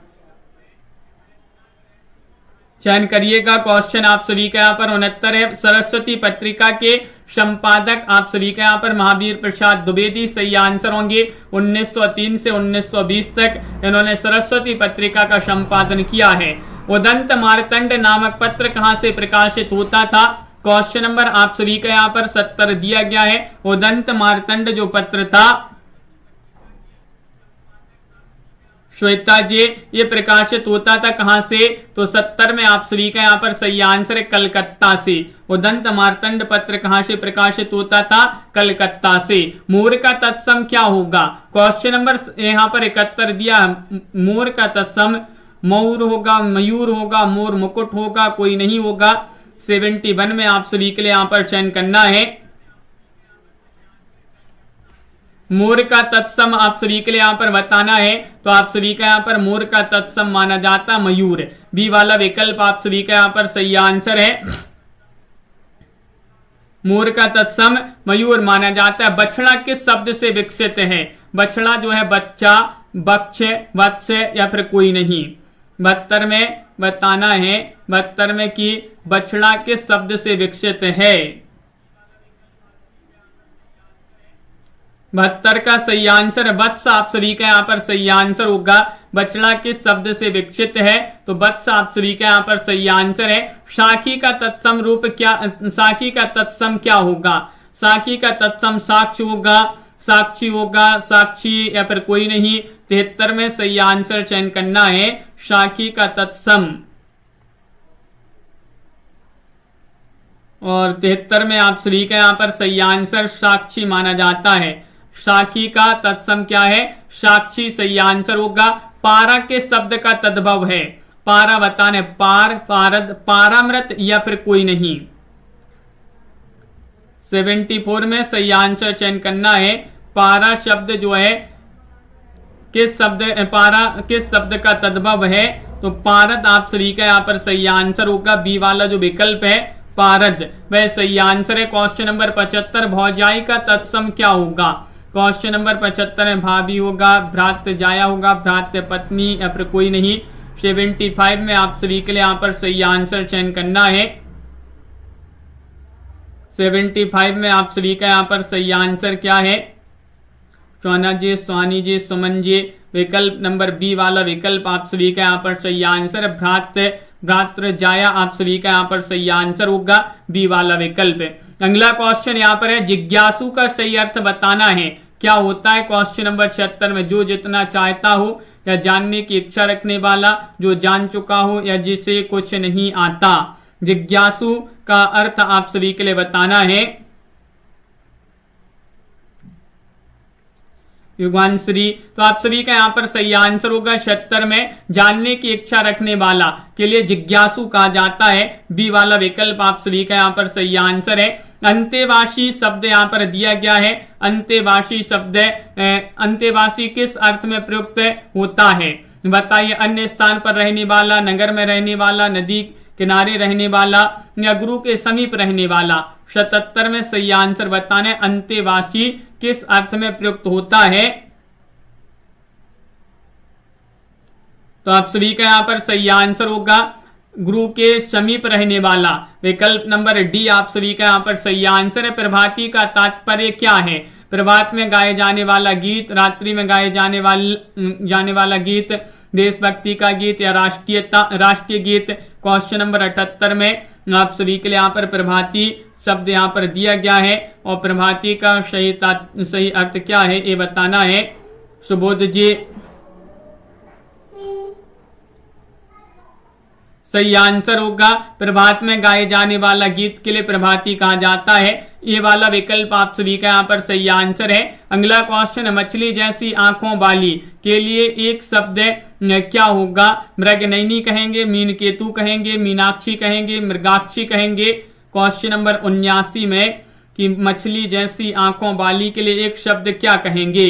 चयन करिएगा। क्वेश्चन आप सभी का यहाँ पर 69 है। सरस्वती पत्रिका के संपादक आप सभी का यहाँ पर महावीर प्रसाद द्विवेदी सही आंसर होंगे। 1903 से 1920 तक इन्होंने सरस्वती पत्रिका का संपादन किया है। उदंत मार्तंड नामक पत्र कहाँ से प्रकाशित होता था? क्वेश्चन नंबर आप सभी का यहाँ पर 70 दिया गया है। उदंत मार्तंड जो पत्र था, श्वेता जी, ये प्रकाशित होता था कहां से? तो 70 में आप सभी का यहाँ पर सही आंसर है कलकत्ता से। उदंत मार्तंड पत्र कहां से प्रकाशित होता था? कलकत्ता से। मोर का तत्सम क्या होगा? क्वेश्चन नंबर यहाँ पर 71 दिया। मोर का तत्सम मयूर होगा, मयूर होगा, मोर मुकुट होगा, कोई नहीं होगा। 71 में आप सभी के लिए यहाँ पर चयन करना है। मोर का तत्सम आप सभी के लिए यहाँ पर बताना है। तो आप सभी का यहाँ पर मोर का तत्सम माना जाता मयूर। बी वाला विकल्प आप सभी का यहाँ पर सही आंसर है। मोर का तत्सम मयूर माना जाता है। बछड़ा किस शब्द से विकसित है? बछड़ा जो है बच्चा, बक्ष, वत्स या फिर कोई नहीं। 72 में बताना है, 72 में कि बछड़ा किस शब्द से विकसित है। 72 का सही आंसर है वत्स। आप सभी का यहाँ पर सही आंसर होगा। बछड़ा किस शब्द से विकसित है? तो वत्स आप सभी का यहाँ पर सही आंसर है। साखी का तत्सम रूप क्या, साखी का तत्सम क्या होगा? साखी का तत्सम साक्ष होगा, साक्षी होगा, साक्षी या फिर कोई नहीं। 73 में सही आंसर चयन करना है साखी का तत्सम। और 73 में आप सभी का यहाँ पर सही आंसर साक्षी माना जाता है। साखी का तत्सम क्या है? साक्षी सही आंसर होगा। पारा के शब्द का तद्भव है? पारा बताने, पार, पारद, पारामृत या फिर कोई नहीं। 74 में सही आंसर चयन करना है। पारा शब्द जो है किस शब्द, पारा किस शब्द का तद्भव है? तो पारद आप सभी का यहाँ पर सही आंसर होगा। बी वाला जो विकल्प है पारद वह सही आंसर है। क्वेश्चन नंबर 75 भौजाई का तत्सम क्या होगा? क्वेश्चन नंबर 75 में भाभी होगा, भ्रात जाया होगा, भ्रात पत्नी या फिर कोई नहीं। 75 में आप सभी के लिए यहाँ पर सही आंसर चयन करना है। 75 में आप सभी का यहाँ पर सही आंसर क्या है? सोना जी, स्वानी जी, सुमन जी। विकल्प नंबर बी वाला विकल्प आप सभी का यहाँ पर सही आंसर है। भ्रात, भ्रातृ जाया आप सभी का यहाँ पर सही आंसर होगा। बी वाला विकल्प है। अगला क्वेश्चन यहाँ पर है जिज्ञासु का सही अर्थ बताना है। क्या होता है? क्वेश्चन नंबर 76 में जो जितना चाहता हो या जानने की इच्छा रखने वाला, जो जान चुका हो या जिसे कुछ नहीं आता। जिज्ञासु का अर्थ आप सभी के लिए बताना है। युगांश्री, तो आप सभी का यहाँ पर सही आंसर होगा 76 में जानने की इच्छा रखने वाला के लिए जिज्ञासु कहा जाता है। बी वाला विकल्प आप सभी का यहाँ पर सही आंसर है। अंतेवासी शब्द यहाँ पर दिया गया है। अंतेवासी शब्द, अंतेवासी किस अर्थ में प्रयुक्त होता है? बताइए। अन्य स्थान पर रहने वाला, नगर में रहने वाला, नदी किनारे रहने वाला या गुरु के समीप रहने वाला। 77 में सही आंसर बताना है। अंतेवासी किस अर्थ में प्रयुक्त होता है? तो आप सभी का यहाँ पर सही आंसर होगा गुरु के समीप रहने वाला। विकल्प नंबर डी आप सभी का यहाँ पर सही आंसर है। प्रभाती का तात्पर्य क्या है? प्रभात में गाए जाने वाला गीत, रात्रि में गाए जाने वाला गीत, देशभक्ति का गीत या राष्ट्रीय गीत। क्वेश्चन नंबर 78 में आप सभी के लिए यहाँ पर प्रभाती शब्द यहाँ पर दिया गया है और प्रभाती का सही अर्थ क्या है ये बताना है। सुबोध जी, सही आंसर होगा प्रभात में गाए जाने वाला गीत के लिए प्रभाती कहा जाता है। ये वाला विकल्प आप सभी का यहाँ पर सही आंसर है। अगला क्वेश्चन, मछली जैसी आंखों वाली के लिए एक शब्द क्या होगा? मृगनयनी कहेंगे, मीन केतु कहेंगे, मीनाक्षी कहेंगे, मृगाक्षी कहेंगे। क्वेश्चन नंबर 79 में कि मछली जैसी आंखों वाली के लिए एक शब्द क्या कहेंगे?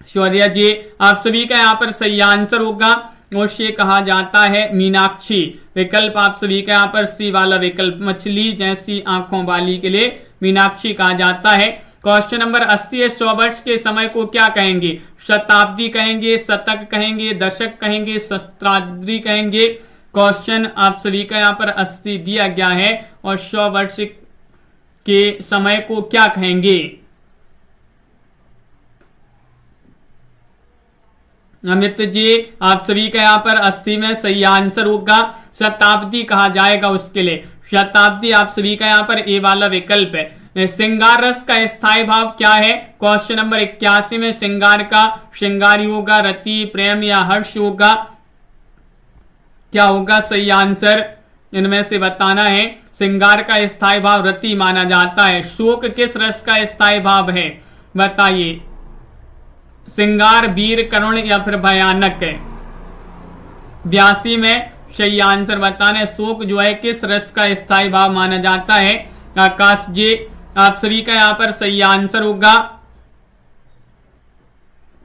शौर्य जी, आप सभी का यहाँ पर सही आंसर होगा उसे कहा जाता है मीनाक्षी। विकल्प आप सभी का यहाँ पर सी वाला विकल्प, मछली जैसी आंखों वाली के लिए मीनाक्षी कहा जाता है। क्वेश्चन नंबर 80 है 100 वर्ष के समय को क्या कहेंगे? शताब्दी कहेंगे, शतक कहेंगे, दशक कहेंगे, सहस्त्राब्दी कहेंगे। क्वेश्चन आप सभी का यहाँ पर 80 दिया गया है और 100 वर्ष के समय को क्या कहेंगे? अमित जी, आप सभी का यहाँ पर 80 में सही आंसर होगा शताब्दी कहा जाएगा उसके लिए। शताब्दी आप सभी का यहाँ पर ए वाला विकल्प है। श्रृंगार रस का स्थायी भाव क्या है? क्वेश्चन नंबर 81 में श्रृंगार का श्रृंगारी होगा, रति, प्रेम या हर्ष होगा। क्या होगा सही आंसर? इनमें से बताना है। श्रृंगार का स्थायी भाव रति माना जाता है। शोक किस रस का स्थायी भाव है? बताइए। श्रृंगार, वीर, करुण या फिर भयानक है। 82 में सही आंसर बताना है। शोक जो है किस रस का स्थायी भाव माना जाता है? आकाश जी, आप सभी का यहाँ पर सही आंसर होगा।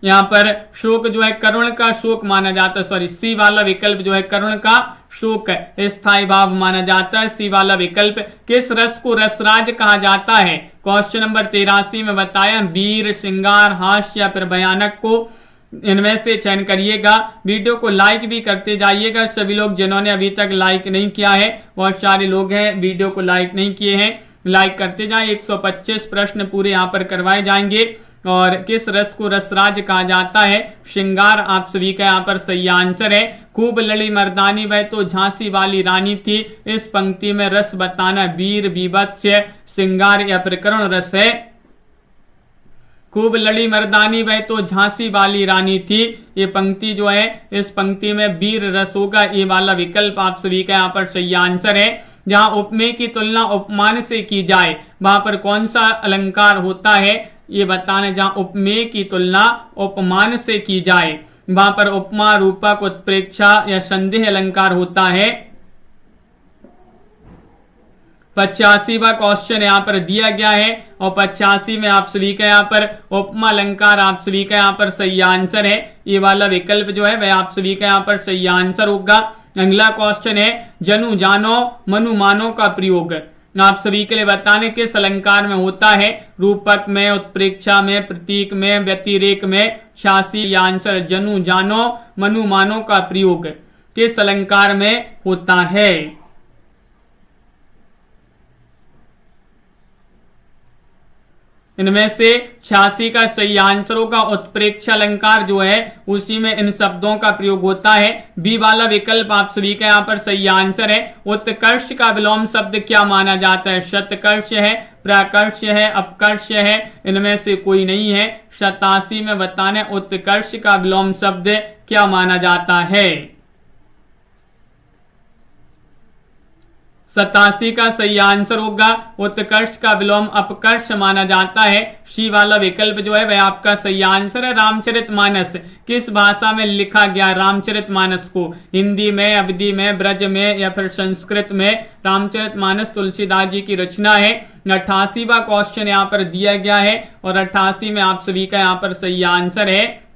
यहाँ पर शोक जो है करुण का शोक माना जाता है। सॉरी, सी वाला विकल्प जो है करुण का शोक स्थायी भाव माना जाता है। सी वाला विकल्प। किस रस को रसराज कहा जाता है? क्वेश्चन नंबर 83 में बताया वीर, श्रृंगार, हास्य या फिर भयानक को इनमें से चयन करिएगा। वीडियो को लाइक भी करते जाइएगा। सभी लोग जिन्होंने अभी तक लाइक नहीं किया है, बहुत सारे लोग हैं वीडियो को लाइक नहीं किए हैं, लाइक करते जाएं। 125 प्रश्न पूरे यहाँ पर करवाए जाएंगे। और किस रस को रसराज कहा जाता है? श्रृंगार आप सभी का यहाँ पर सही आंसर है। खूब लड़ी मर्दानी वह तो झांसी वाली रानी थी। इस पंक्ति में रस बताना वीर, बीभत्स, श्रृंगार या प्रकरण रस है। खूब लड़ी मर्दानी वह तो झांसी वाली रानी थी, ये पंक्ति जो है इस पंक्ति में वीर रस होगा। ये वाला विकल्प आप सभी का यहाँ पर सही आंसर है। जहां उपमेय की तुलना उपमान से की जाए वहां पर कौन सा अलंकार होता है ये बताना। जहां उपमेय की तुलना उपमान से की जाए वहां पर उपमा, रूपक, उत्प्रेक्षा या संदेह अलंकार होता है। 85वां क्वेश्चन यहाँ पर दिया गया है और 85 में आप सभी का यहाँ पर उपमा अलंकार आप सभी का यहाँ पर सही आंसर है। ये वाला विकल्प जो है वह आप सभी का यहाँ पर सही आंसर होगा। अगला क्वेश्चन है जनु जानो मनु मानो का प्रयोग आप सभी के लिए बताने किस अलंकार में होता है? रूपक में, उत्प्रेक्षा में, प्रतीक में, व्यतिरेक में। शासी आंसर जनु जानो मनु मानो का प्रयोग किस अलंकार में होता है? इनमें से 86 का सही आंसर होगा उत्प्रेक्षा अलंकार जो है उसी में इन शब्दों का प्रयोग होता है। बी वाला विकल्प आप सभी का यहाँ पर सही आंसर है। उत्कर्ष का विलोम शब्द क्या माना जाता है? शतकर्ष है, प्राकर्ष है, अपकर्ष है, इनमें से कोई नहीं है। 87 में बताने उत्कर्ष का विलोम शब्द क्या माना जाता है? 87 का सही आंसर होगा उत्कर्ष का विलोम अपकर्ष माना जाता है। सी वाला विकल्प जो है वह आपका सही आंसर है। रामचरितमानस किस भाषा में लिखा गया? रामचरितमानस को हिंदी में, अवधी में, ब्रज में या फिर संस्कृत में? रामचरितमानस तुलसीदास जी की रचना है। 88वां क्वेश्चन यहाँ पर दिया गया है और 88 में आप सभी का यहाँ पर सही आंसर है।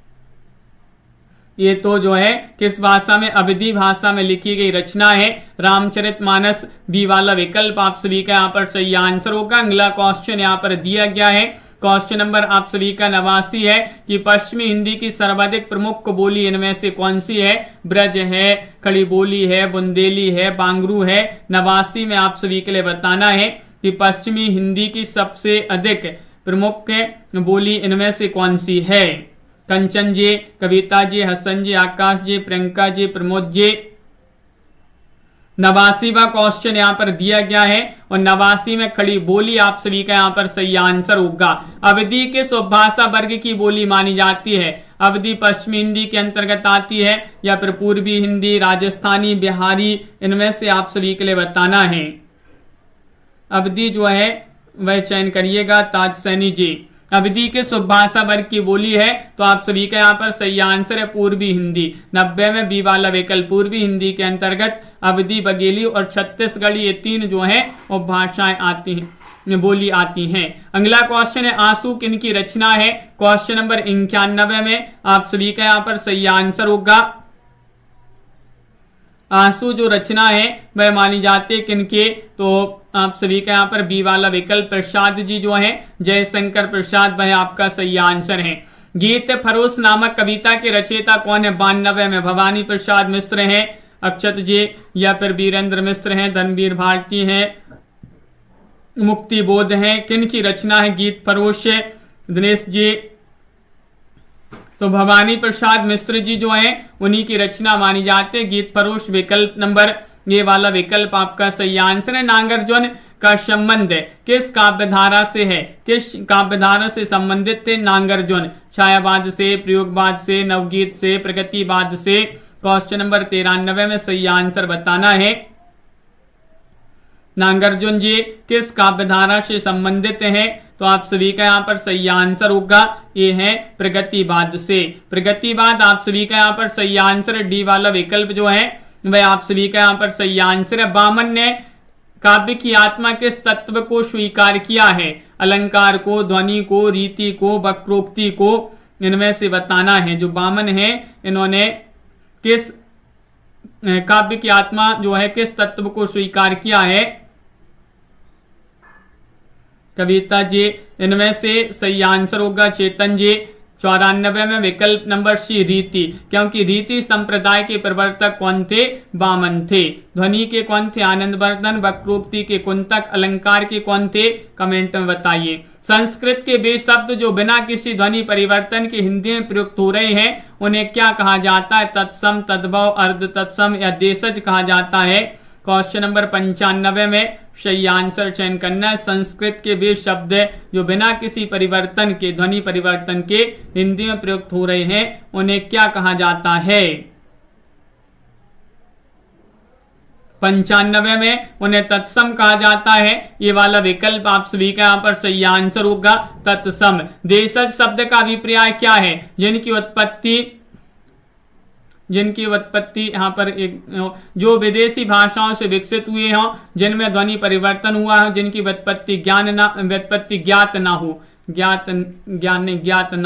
ये तो जो है किस भाषा में? अवधी भाषा में लिखी गई रचना है रामचरितमानस। बी वाला विकल्प आप सभी का यहाँ पर सही आंसर होगा। अगला क्वेश्चन यहाँ पर दिया गया है। क्वेश्चन नंबर आप सभी का 89 है कि पश्चिमी हिंदी की सर्वाधिक प्रमुख बोली इनमें से कौन सी है? ब्रज है, खड़ी बोली है, बुंदेली है, बांगरू है। 89 में आप सभी के लिए बताना है कि पश्चिमी हिंदी की सबसे अधिक प्रमुख बोली इनमें से कौन सी है? कंचन जी, कविता जी, हसन जी, आकाश जी, प्रियंका जी, प्रमोद जी। 89वां क्वेश्चन यहाँ पर दिया गया है और 89 में खड़ी बोली आप सभी का यहाँ पर सही आंसर होगा। अवधी किस उपभाषा वर्ग की बोली मानी जाती है? अवधी पश्चिमी हिंदी के अंतर्गत आती है या फिर पूर्वी हिंदी, राजस्थानी, बिहारी? इनमें से आप सभी के लिए बताना है। अवधी जो है वह चयन करिएगा। ताज सैनी जी, अवधी के उपभाषा वर्ग की बोली है तो आप सभी का यहाँ पर सही आंसर है पूर्वी हिंदी। 90 में बी वाला विकल्प पूर्वी हिंदी के अंतर्गत अवधी, बघेली और छत्तीसगढ़ी ये तीन जो है उपभाषाएं आती हैं, बोली आती हैं। अगला क्वेश्चन है आंसू किनकी रचना है? क्वेश्चन नंबर 91 में आप सभी का यहाँ पर सही आंसर होगा। आंसू जो रचना है वह मानी जाती है किनके? तो आप सभी का यहाँ पर बी वाला विकल्प प्रसाद जी जो है, जयशंकर प्रसाद, वह आपका सही आंसर है। गीत फरोश नामक कविता के रचयिता कौन है? 92 में भवानी प्रसाद मिश्र हैं, अक्षत जी या फिर वीरेंद्र मिश्र हैं, धनवीर भारती हैं, मुक्ति बोध हैं। किनकी रचना है गीत फरोश? दिनेश जी। तो भवानी प्रसाद मिश्र जी जो है उन्हीं की रचना मानी जाती है गीत फरोश। विकल्प नंबर ये वाला विकल्प आपका सही आंसर है। नागार्जुन का संबंध किस काव्यधारा से है? किस काव्यधारा से संबंधित थे नागार्जुन? छायावाद से, प्रयोगवाद से, नवगीत से, प्रगतिवाद से? क्वेश्चन नंबर 93 में सही आंसर बताना है। नागार्जुन जी किस काव्यधारा से संबंधित हैं? तो आप सभी का यहाँ पर सही आंसर होगा ये है प्रगतिवाद से। प्रगतिवाद आप सभी का यहाँ पर सही आंसर है। डी वाला विकल्प जो है वह आप सभी का यहाँ पर सही आंसर है। बामन ने काव्य की आत्मा किस तत्व को स्वीकार किया है? अलंकार को, ध्वनि को, रीति को, वक्रोक्ति को? इनमें से बताना है। जो बामन है इन्होंने किस काव्य की आत्मा जो है किस तत्व को स्वीकार किया है? कविता जी। इनमें से सही आंसर होगा चेतन जी। 94 में विकल्प नंबर सी रीति, क्योंकि रीति संप्रदाय के प्रवर्तक कौन थे? वामन थे। ध्वनि के कौन थे? आनंदवर्धन। वक्रोक्ति के कुंतक। अलंकार के कौन थे? कमेंट में बताइए। संस्कृत के वे शब्द जो बिना किसी ध्वनि परिवर्तन के हिंदी में प्रयुक्त हो रहे हैं उन्हें क्या कहा जाता है? तत्सम, तद्भव, अर्ध तत्सम या देशज कहा जाता है। क्वेश्चन नंबर 95 में सही आंसर चयन करना है। संस्कृत के वे शब्द जो बिना किसी परिवर्तन के, ध्वनि परिवर्तन के हिंदी में प्रयुक्त हो रहे हैं उन्हें क्या कहा जाता है? 95 में उन्हें तत्सम कहा जाता है। ये वाला विकल्प आप सभी का यहाँ पर सही आंसर होगा, तत्सम। देशज शब्द का अभिप्राय क्या है? जिनकी उत्पत्ति यहाँ पर एक जो विदेशी भाषाओं से विकसित हुए हों, जिनमें ध्वनि परिवर्तन हुआ हो, जिनकी व्युत्पत्ति ज्ञात ना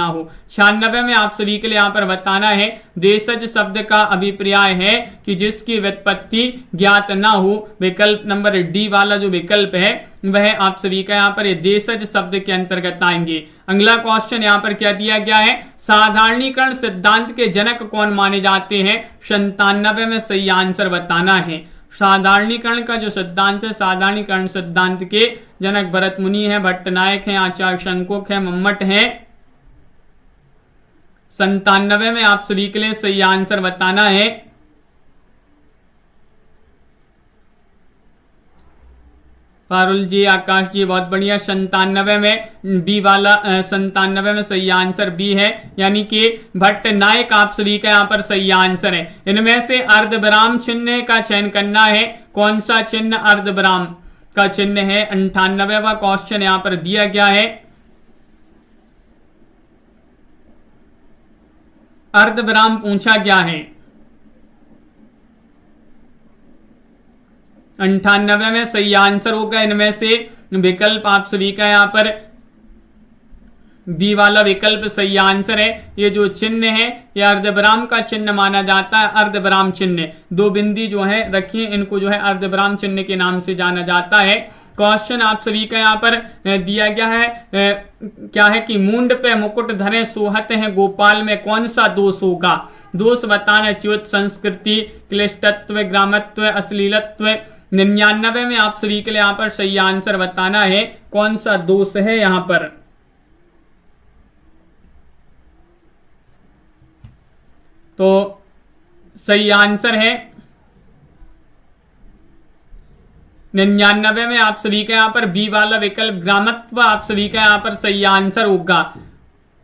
हो। 96 में आप सभी के लिए यहाँ पर बताना है देशज शब्द का अभिप्राय है कि जिसकी व्युत्पत्ति ज्ञात ना हो। विकल्प नंबर डी वाला जो विकल्प है वह आप सभी का यहाँ पर देशज शब्द के अंतर्गत आएंगे। अगला क्वेश्चन यहाँ पर क्या दिया गया है? साधारणीकरण सिद्धांत के जनक कौन माने जाते हैं? 97 में सही आंसर बताना है। साधारणीकरण का जो सिद्धांत है, साधारणीकरण सिद्धांत के जनक भरत मुनि है, भट्टनायक है, आचार्य शंकुक है, मम्मट है। 97 में आप सभी के लिए सही आंसर बताना है। पारुल जी, आकाश जी, बहुत बढ़िया। 97 में बी वाला 97 में सही आंसर बी है, यानी कि भट्टनायक आप सभी का यहाँ पर सही आंसर है। इनमें से अर्धविराम चिन्ह का चयन करना है। कौन सा चिन्ह अर्धविराम का चिन्ह है? 98वां क्वेश्चन यहाँ पर दिया गया है। अर्धविराम पूछा गया है। 98 में सही आंसर होगा। इनमें से विकल्प आप सभी का यहाँ पर बी वाला विकल्प सही आंसर है। ये जो चिन्ह है ये अर्धविराम का चिन्ह माना जाता है। अर्धविराम चिन्ह, दो बिंदी जो है रखिए, इनको जो है अर्धविराम चिन्ह के नाम से जाना जाता है। क्वेश्चन आप सभी का यहाँ पर दिया गया है क्या है कि मूंड पे मुकुट धरे सोहत है गोपाल में कौन सा दोष होगा? दोष बताना। च्युत, संस्कृति, क्लिष्टत्व, ग्रामत्व, अश्लीलत्व। 99 में आप सभी के लिए यहाँ पर सही आंसर बताना है कौन सा दोष है यहाँ पर। तो सही आंसर है 99 में आप सभी का यहाँ पर बी वाला विकल्प ग्रामत्व आप सभी का यहाँ पर सही आंसर होगा।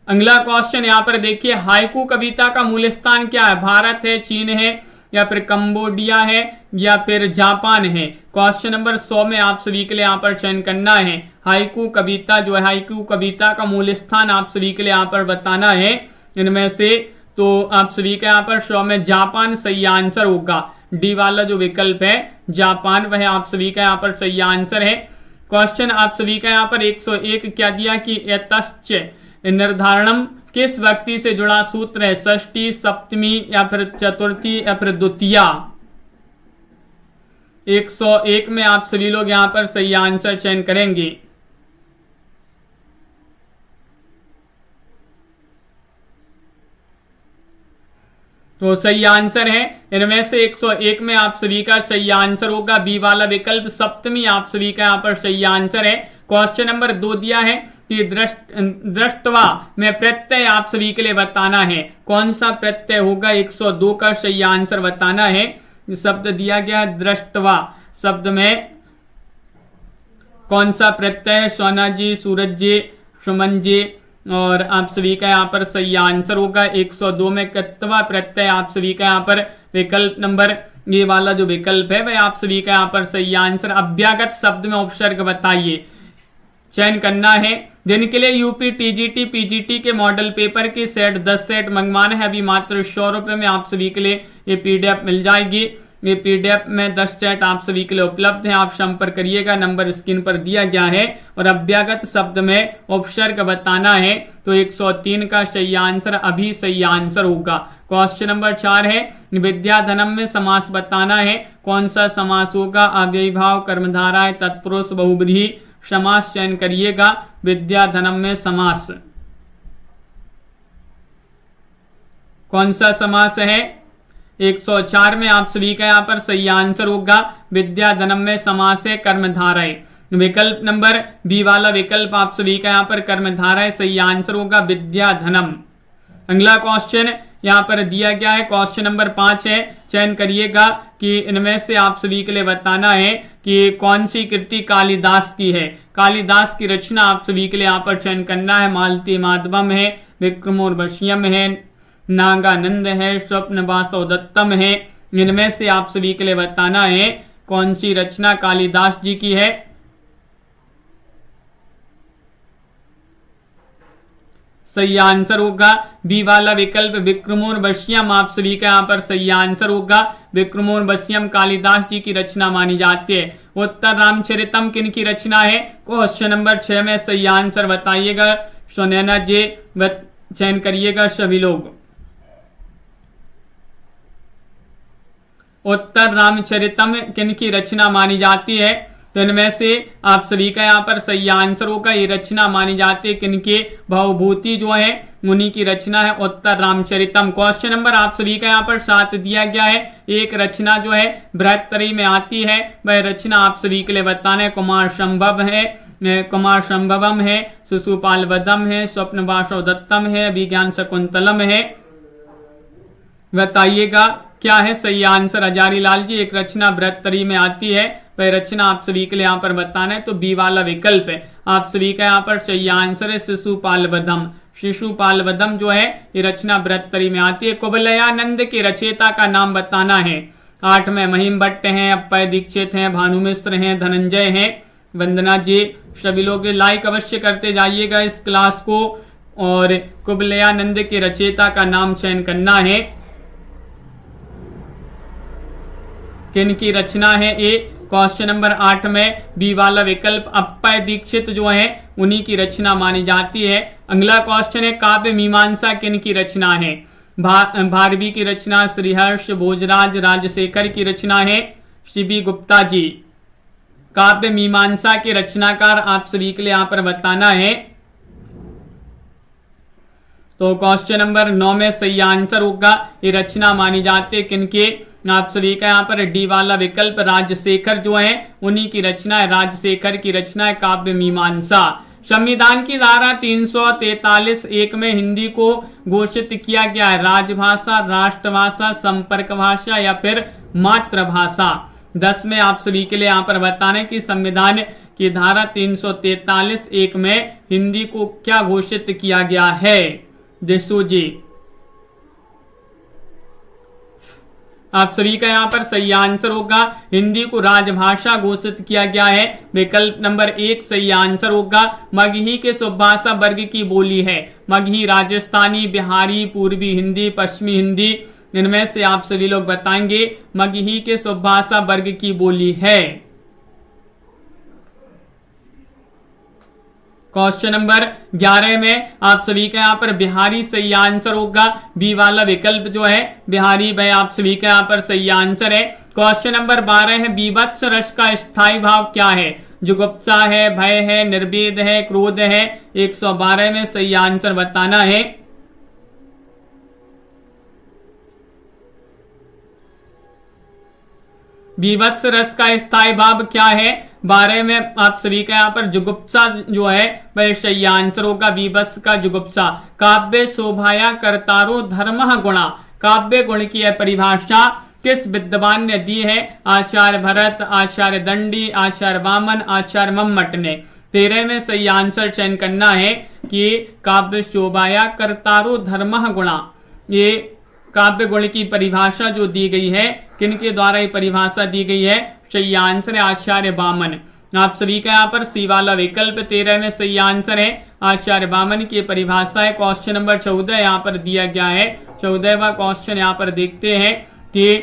अगला क्वेश्चन यहाँ पर देखिए, हाइकू कविता का मूल स्थान क्या है? भारत है, चीन है, या फिर कंबोडिया है, या फिर जापान है। क्वेश्चन नंबर 100 में आप सभी के लिए यहाँ पर चयन करना है। हाइकू कविता जो है, हाइकू कविता का मूल स्थान आप सभी के लिए यहाँ पर बताना है। इनमें से तो आप सभी का यहाँ पर 100 में जापान सही आंसर होगा। डी वाला जो विकल्प है जापान, वह आप सभी का यहाँ पर सही आंसर है। क्वेश्चन आप सभी का यहाँ पर 101 क्या दिया कि यतश्च निर्धारणम किस व्यक्ति से जुड़ा सूत्र है? षष्ठी, सप्तमी, या फिर चतुर्थी, या फिर द्वितीया। 101 में आप सभी लोग यहाँ पर सही आंसर चयन करेंगे। तो सही आंसर है इनमें से 101 में आप सभी का सही आंसर होगा बी वाला विकल्प सप्तमी आप सभी का यहाँ पर सही आंसर है। क्वेश्चन नंबर 2 दिया है कि दृष्टवा में प्रत्यय आप सभी के लिए बताना है। कौन सा प्रत्यय होगा? 102 का सही आंसर बताना है। शब्द दिया गया है दृष्टवा, शब्द में कौन सा प्रत्यय है? सोना जी, सूरज जी, सुमन जी, और आप सभी का यहाँ पर सही आंसर होगा 102 में कृत्वा प्रत्यय आप सभी का यहाँ पर विकल्प नंबर ये वाला जो विकल्प है वह आप सभी का यहाँ पर सही आंसर। अभ्यागत शब्द में उपसर्ग बताइए, चयन करना है। जिनके लिए यूपी टीजीटी पीजीटी के मॉडल पेपर की सेट 10 सेट मंगवाना है, अभी मात्र 100 रुपए में आप सभी के लिए ये पीडीएफ मिल जाएगी। ये पीडीएफ में 10 सेट आप सभी के लिए उपलब्ध है, आप संपर्क करिएगा, नंबर स्क्रीन पर दिया गया है। और अभ्यागत शब्द में उपसर्ग बताना है, तो 103 का सही आंसर अभी सही आंसर होगा। क्वेश्चन नंबर 4 है विद्याधनम में समास बताना है। कौन सा समास होगा? अव्ययी भाव, कर्मधारय, तत्पुरुष, बहुब्रीहि समास चयन करिएगा। विद्याधनम में समास कौन सा समास है? 104 में आप सभी का यहाँ पर सही आंसर होगा विद्या धनम में समास है कर्मधारय। विकल्प नंबर बी वाला विकल्प आप सभी का यहाँ पर कर्मधारय सही आंसर होगा विद्या धनम। अगला क्वेश्चन यहाँ पर दिया गया है, क्वेश्चन नंबर 5 है। चयन करिएगा कि इनमें से आप सभी के लिए बताना है कि कौन सी कृति कालिदास की है। कालिदास की रचना आप सभी के लिए यहाँ पर चयन करना है। मालती माधवम है, विक्रमोर्वशीयम है, नागानंद है, स्वप्न वासवदत्तम है। इनमें से आप सभी के लिए बताना है कौन सी रचना कालिदास जी की है। सही आंसर होगा बी वाला विकल्प विक्रमोर्वशीयम। आप सभी का यहाँ पर सही आंसर होगा विक्रमोर्वशीयम कालिदास जी की रचना मानी जाती है। उत्तर रामचरितम किन की रचना है? क्वेश्चन नंबर 6 में सही आंसर बताइएगा। सुनैना जी चयन करिएगा सभी लोग। उत्तर रामचरितम किन की रचना मानी जाती है? तो इनमें से आप सभी का यहाँ पर सही आंसर होगा ये रचना मानी जाती है किनके? भवभूति जो है उन्हीं की रचना है उत्तर रामचरितम। क्वेश्चन नंबर आप सभी का यहाँ पर 7 दिया गया है। एक रचना जो है बृहत्तरी में आती है, वह रचना आप सभी के लिए बताना है। कुमार संभव है, कुमार संभवम है, शिशुपाल वधम है, स्वप्न वासवदत्तम है, विज्ञान शकुंतलम है। बताइएगा क्या है सही आंसर? हजारी लाल जी एक रचना बृहत्तरी में आती है, वह रचना आप सभी के लिए यहाँ पर बताना है। तो बी वाला विकल्प है आप सभी का यहाँ पर सही आंसर है शिशुपाल वधम। शिशुपाल वधम जो है ये रचना बृहत्तरी में आती है। कुवलयानंद के रचयिता का नाम बताना है। 8 में महिम भट्ट हैं, अप्पय दीक्षित हैं, भानु मिश्र हैं, धनंजय हैं। वंदना जी सभी लोग लाइक अवश्य करते जाइएगा इस क्लास को और कुवलयानंद के रचयिता का नाम चयन करना है। किन की रचना है? ए क्वेश्चन नंबर 8 में बी वाला विकल्प अप्पय दीक्षित जो है उन्हीं की रचना मानी जाती है। अगला क्वेश्चन है काव्य मीमांसा किन की रचना है? भारवी की रचना, श्रीहर्ष, भोजराज, राजशेखर की रचना है। सीबी गुप्ता जी काव्य मीमांसा के रचनाकार आप सभी के लिए यहाँ पर बताना है। तो क्वेश्चन नंबर 9 में सही आंसर होगा ये रचना मानी जाती है किनके? आप सभी का यहाँ पर डी वाला विकल्प राजशेखर जो है उन्हीं की रचना है। राजशेखर की रचना है काव्य मीमांसा। संविधान की धारा 343(1) में हिंदी को घोषित किया गया है। राजभाषा, राष्ट्रभाषा, संपर्क भाषा या फिर मातृभाषा। 10 में आप सभी के लिए यहाँ पर बताना है कि संविधान की धारा 343(1) में हिंदी को क्या घोषित किया गया है? देशो जी आप सभी का यहाँ पर सही आंसर होगा हिंदी को राजभाषा घोषित किया गया है। विकल्प नंबर 1 सही आंसर होगा। मगही के उपभाषा वर्ग की बोली है। मगही राजस्थानी, बिहारी, पूर्वी हिंदी, पश्चिमी हिंदी। इनमें से आप सभी लोग बताएंगे मगही के उपभाषा वर्ग की बोली है। क्वेश्चन नंबर 11 में आप सभी का यहाँ पर बिहारी सही आंसर होगा। बी वाला विकल्प जो है बिहारी वह आप सभी का यहाँ पर सही आंसर है। क्वेश्चन नंबर 12 है बीभत्स रस का स्थायी भाव क्या है? जुगुप्सा है, भय है, निर्वेद है, क्रोध है। 112 में सही आंसर बताना है। बीभत्स रस का स्थायी भाव क्या है? 12 में आप सभी का यहाँ पर जुगुप्सा जो है वह सही आंसर होगा। बीभत्स का जुगुप्सा। काव्य शोभाया कर्तारो धर्मः गुणा। काव्य गुण की परिभाषा किस विद्वान ने दी है? आचार्य भरत, आचार्य दंडी, आचार्य वामन, आचार्य मम्मट ने। 13 में सही आंसर चयन करना है कि काव्य शोभाया कर्तारो धर्मः गुणा। ये काव्य गुण की परिभाषा जो दी गई है किनके द्वारा ये परिभाषा दी गई है? सही आंसर है आचार्य वामन। आप सभी का यहाँ पर सी वाला विकल्प 13 में सही आंसर है आचार्य वामन की परिभाषा है। क्वेश्चन नंबर 14 यहाँ पर दिया गया है। 14वां क्वेश्चन यहाँ पर देखते हैं कि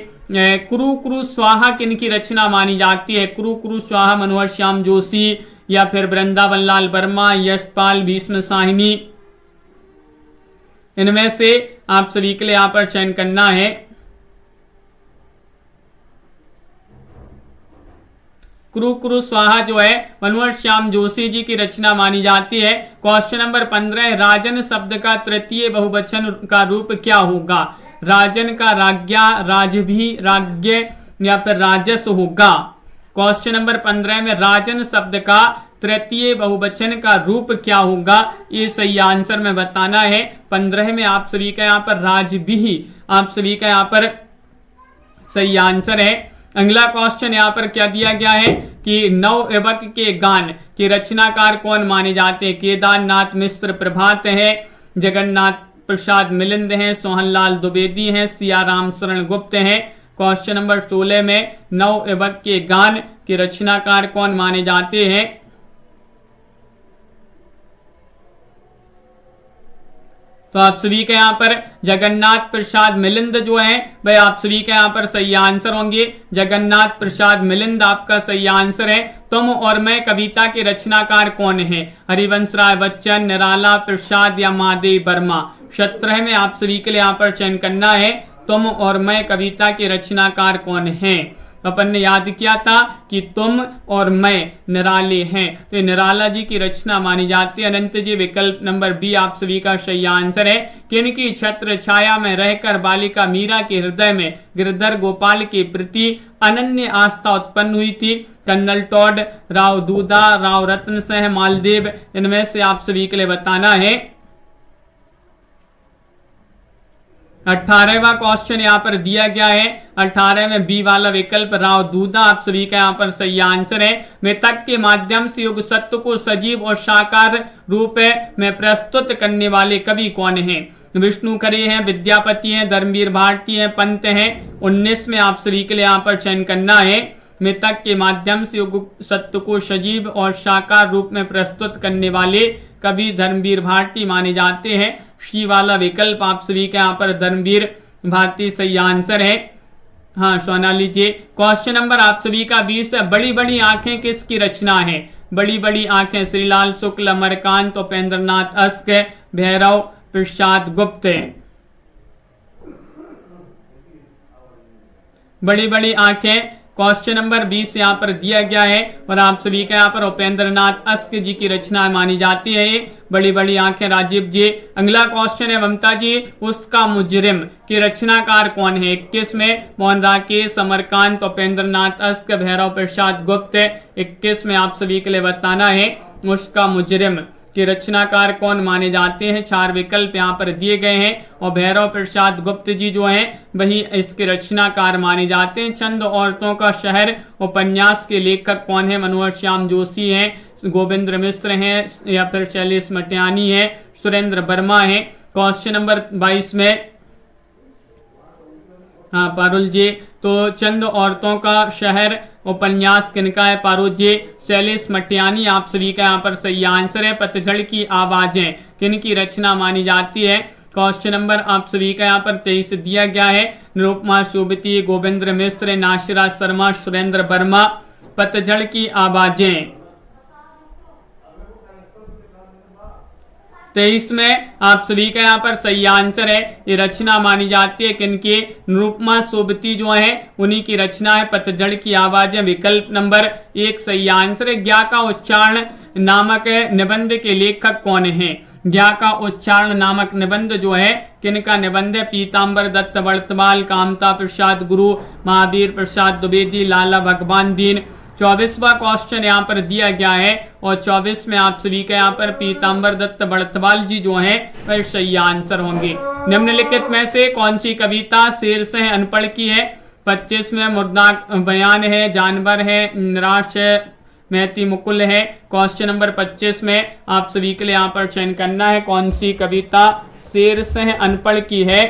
कुरु कुरु स्वाहा किनकी रचना मानी जाती है? कुरु कुरु स्वाहा मनोहर श्याम जोशी या फिर वृंदावन लाल वर्मा, यशपाल, भीष्म साहिनी। इनमें से आप सभी के लिए यहाँ पर चयन करना है। कुरु कुरु स्वाहा जो है मनोहर श्याम जोशी जी की रचना मानी जाती है। क्वेश्चन नंबर 15 राजन शब्द का तृतीय बहुवचन का रूप क्या होगा? राजन का राज्ञा, राजभी, राज्ञ या फिर राजस होगा। क्वेश्चन नंबर 15 में राजन शब्द का तृतीय बहुवचन का रूप क्या होगा, ये सही आंसर में बताना है। 15 में आप सभी का यहाँ पर राजभी, आप सभी का यहाँ पर सही आंसर है। अगला क्वेश्चन यहाँ पर क्या दिया गया है कि नवयुवक के गान के रचनाकार कौन माने जाते हैं। केदारनाथ मिश्र प्रभात है, जगन्नाथ प्रसाद मिलिंद हैं, सोहनलाल द्विवेदी हैं, सियाराम शरण गुप्त हैं। क्वेश्चन नंबर 16 में नवयुवक के गान के रचनाकार कौन माने जाते हैं। तो आप सभी के यहाँ पर जगन्नाथ प्रसाद मिलिंद जो है भाई आप सभी के यहाँ पर सही आंसर होंगे। जगन्नाथ प्रसाद मिलिंद आपका सही आंसर है। तुम और मैं कविता के रचनाकार कौन है। हरिवंश राय बच्चन, निराला प्रसाद या महादेव वर्मा। 17 में आप सभी के लिए यहाँ पर चयन करना है तुम और मैं कविता के रचनाकार कौन है। अपन ने याद किया था कि तुम और मैं निराले हैं, तो ये निराला जी की रचना मानी जाती है। अनंत जी विकल्प नंबर बी आप सभी का सही आंसर है। किनकी छत्र छाया में रहकर बालिका मीरा के हृदय में गिरधर गोपाल के प्रति अनन्य आस्था उत्पन्न हुई थी। कर्नल टॉड, राव दूधा, राव रत्न सिंह, मालदेव। इनमें से आप सभी के लिए बताना है। 18वां क्वेश्चन यहाँ पर दिया गया है। 18 में बी वाला विकल्प राव दूधा आप सभी का यहाँ पर सही आंसर है। मृतक के माध्यम से युग सत्य को सजीव और साकार रूप में प्रस्तुत करने वाले कवि कौन हैं। विष्णु खरे हैं, विद्यापति हैं, धर्मवीर भारती हैं, पंत हैं। 19 में आप सभी के लिए यहाँ पर चयन करना है। मृतक के माध्यम से युग सत्य को सजीव और साकार रूप में प्रस्तुत करने वाले कवि धर्मवीर भारती माने जाते हैं। सी वाला विकल्प आप सभी के यहाँ पर धर्मवीर भारती सही आंसर है। हाँ सोनाली जी। क्वेश्चन नंबर आप सभी का 20 है। बड़ी बड़ी आंखें किसकी रचना है। बड़ी बड़ी आंखें श्रीलाल शुक्ल, अमरकांत, उपेंद्र नाथ अस्क, भैरव प्रसाद गुप्त। बड़ी बड़ी आंखें क्वेश्चन नंबर 20 यहाँ पर दिया गया है और आप सभी का यहाँ पर उपेंद्र नाथ अस्क जी की रचना मानी जाती है। ये बड़ी बड़ी आंखें राजीव जी। अगला क्वेश्चन है ममता जी, उसका मुजरिम की रचनाकार कौन है। 21 में मोहन राकेश, अमरकांत, उपेंद्र नाथ अस्क, भैरव प्रसाद गुप्त। 21 में आप सभी के लिए बताना है उसका मुजरिम के रचनाकार कौन माने जाते हैं। 4 विकल्प यहाँ पर दिए गए हैं और भैरव प्रसाद गुप्त जी जो हैं वही इसके रचनाकार माने जाते हैं। चंद औरतों का शहर उपन्यास के लेखक कौन है। मनोहर श्याम जोशी हैं, गोविंद्र मिश्र हैं या फिर शैलेश मटियानी है, सुरेंद्र वर्मा है। क्वेश्चन नंबर 22 में हाँ पारुल जी। तो चंद औरतों का शहर उपन्यास किनका है। पारुल जी। शैलेश मटियानी आप सभी का यहाँ पर सही आंसर है। पतझड़ की आवाजें किनकी रचना मानी जाती है। क्वेश्चन नंबर आप सभी का यहाँ पर 23 दिया गया है। निरुपमा सोबती, गोविंद्र मिश्र, नासिरा शर्मा, सुरेंद्र वर्मा। पतझड़ की आवाजें 23 में आप सभी का यहाँ पर सही आंसर है। ये रचना मानी जाती है किनकी। निरुपमा सोबती जो है उन्हीं की रचना है पतझड़ की आवाजें। विकल्प नंबर 1 सही आंसर है। ज्ञा का उच्चारण नामक निबंध के लेखक कौन है। ज्ञा का उच्चारण नामक निबंध जो है किनका निबंध है। पीताम्बर दत्त वर्तवाल, कामता प्रसाद गुरु, महावीर प्रसाद द्विवेदी, लाला भगवान दीन। 24वां क्वेश्चन यहाँ पर दिया गया है और 24 में आप सभी का यहाँ पर पीताम्बर दत्त बड़तवाल जी जो हैं वह सही आंसर होंगे। निम्नलिखित में से कौन सी कविता शेर से अनपढ़ की है। 25 में मुर्दाक बयान है, जानवर है, निराश है, महती मुकुल है। क्वेश्चन नंबर 25 में आप सभी के लिए यहाँ पर चयन करना है कौन सी कविता शेर से अनपढ़ की है।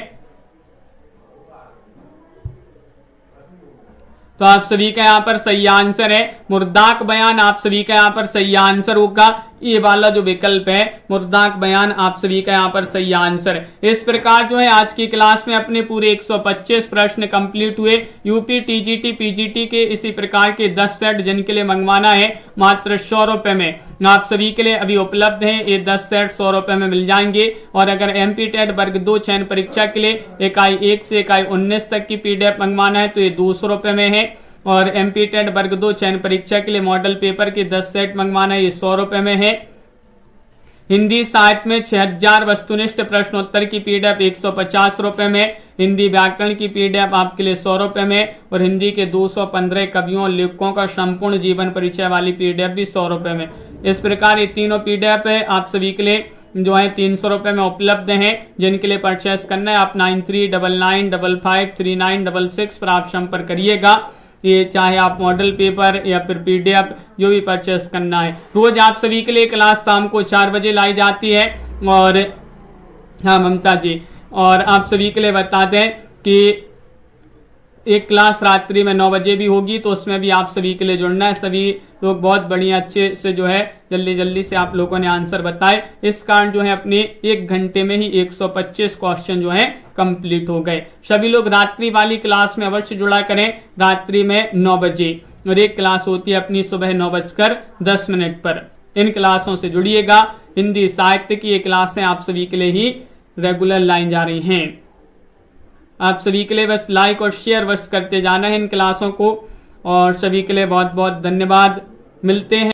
तो आप सभी का यहाँ पर सही आंसर है मुर्दाक बयान। आप सभी का यहाँ पर सही आंसर होगा। ये वाला जो विकल्प है मुर्दाक बयान आप सभी का यहाँ पर सही आंसर है। इस प्रकार जो है आज की क्लास में अपने पूरे 125 प्रश्न कंप्लीट हुए। यूपी टीजीटी पीजीटी के इसी प्रकार के 10 सेट जिनके लिए मंगवाना है मात्र 100 रुपए में आप सभी के लिए अभी उपलब्ध है। ये 10 सेट 100 रुपए में मिल जाएंगे। और अगर एमपी टेट वर्ग 2 चयन परीक्षा के लिए इकाई 1 से इकाई 19 तक की पीडीएफ मंगवाना है तो ये 200 रुपए में है। और एमपी टेट वर्ग 2 चयन परीक्षा के लिए मॉडल पेपर के 10 सेट मंगवाना है ये 100 रुपए में है। हिंदी साहित्य में 6000 वस्तुनिष्ठ प्रश्नोत्तर की पीडीएफ 150 रुपए में, हिंदी व्याकरण की पीडीएफ आपके लिए 100 रुपए में, और हिंदी के 215 कवियों और लेखकों का संपूर्ण जीवन परिचय वाली पीडीएफ भी 100 रुपए में। इस प्रकार ये तीनों पीडीएफ है आप सभी के लिए जो है 300 रुपए में उपलब्ध हैं। जिनके लिए परचेस करना है आप 9399553966 पर आप संपर्क करिएगा। ये चाहे आप मॉडल पेपर या फिर पीडीएफ जो भी परचेस करना है। रोज आप सभी के लिए क्लास शाम को 4 बजे लाई जाती है। और हाँ ममता जी, और आप सभी के लिए बता दें कि एक क्लास रात्रि में 9 बजे भी होगी, तो उसमें भी आप सभी के लिए जुड़ना है। सभी लोग बहुत बढ़िया अच्छे से जो है जल्दी से आप लोगों ने आंसर बताए। इस कारण जो है अपने 1 घंटे में ही 125 क्वेश्चन जो है कंप्लीट हो गए। सभी लोग रात्रि वाली क्लास में अवश्य जुड़ा करें, रात्रि में 9 बजे, और एक क्लास होती है अपनी सुबह 9:10 पर। इन क्लासों से जुड़िएगा। हिंदी साहित्य की ये क्लासें आप सभी के लिए ही रेगुलर लाई जा रही हैं। आप सभी के लिए बस लाइक और शेयर बस करते जाना है इन क्लासों को, और सभी के लिए बहुत बहुत धन्यवाद। मिलते हैं।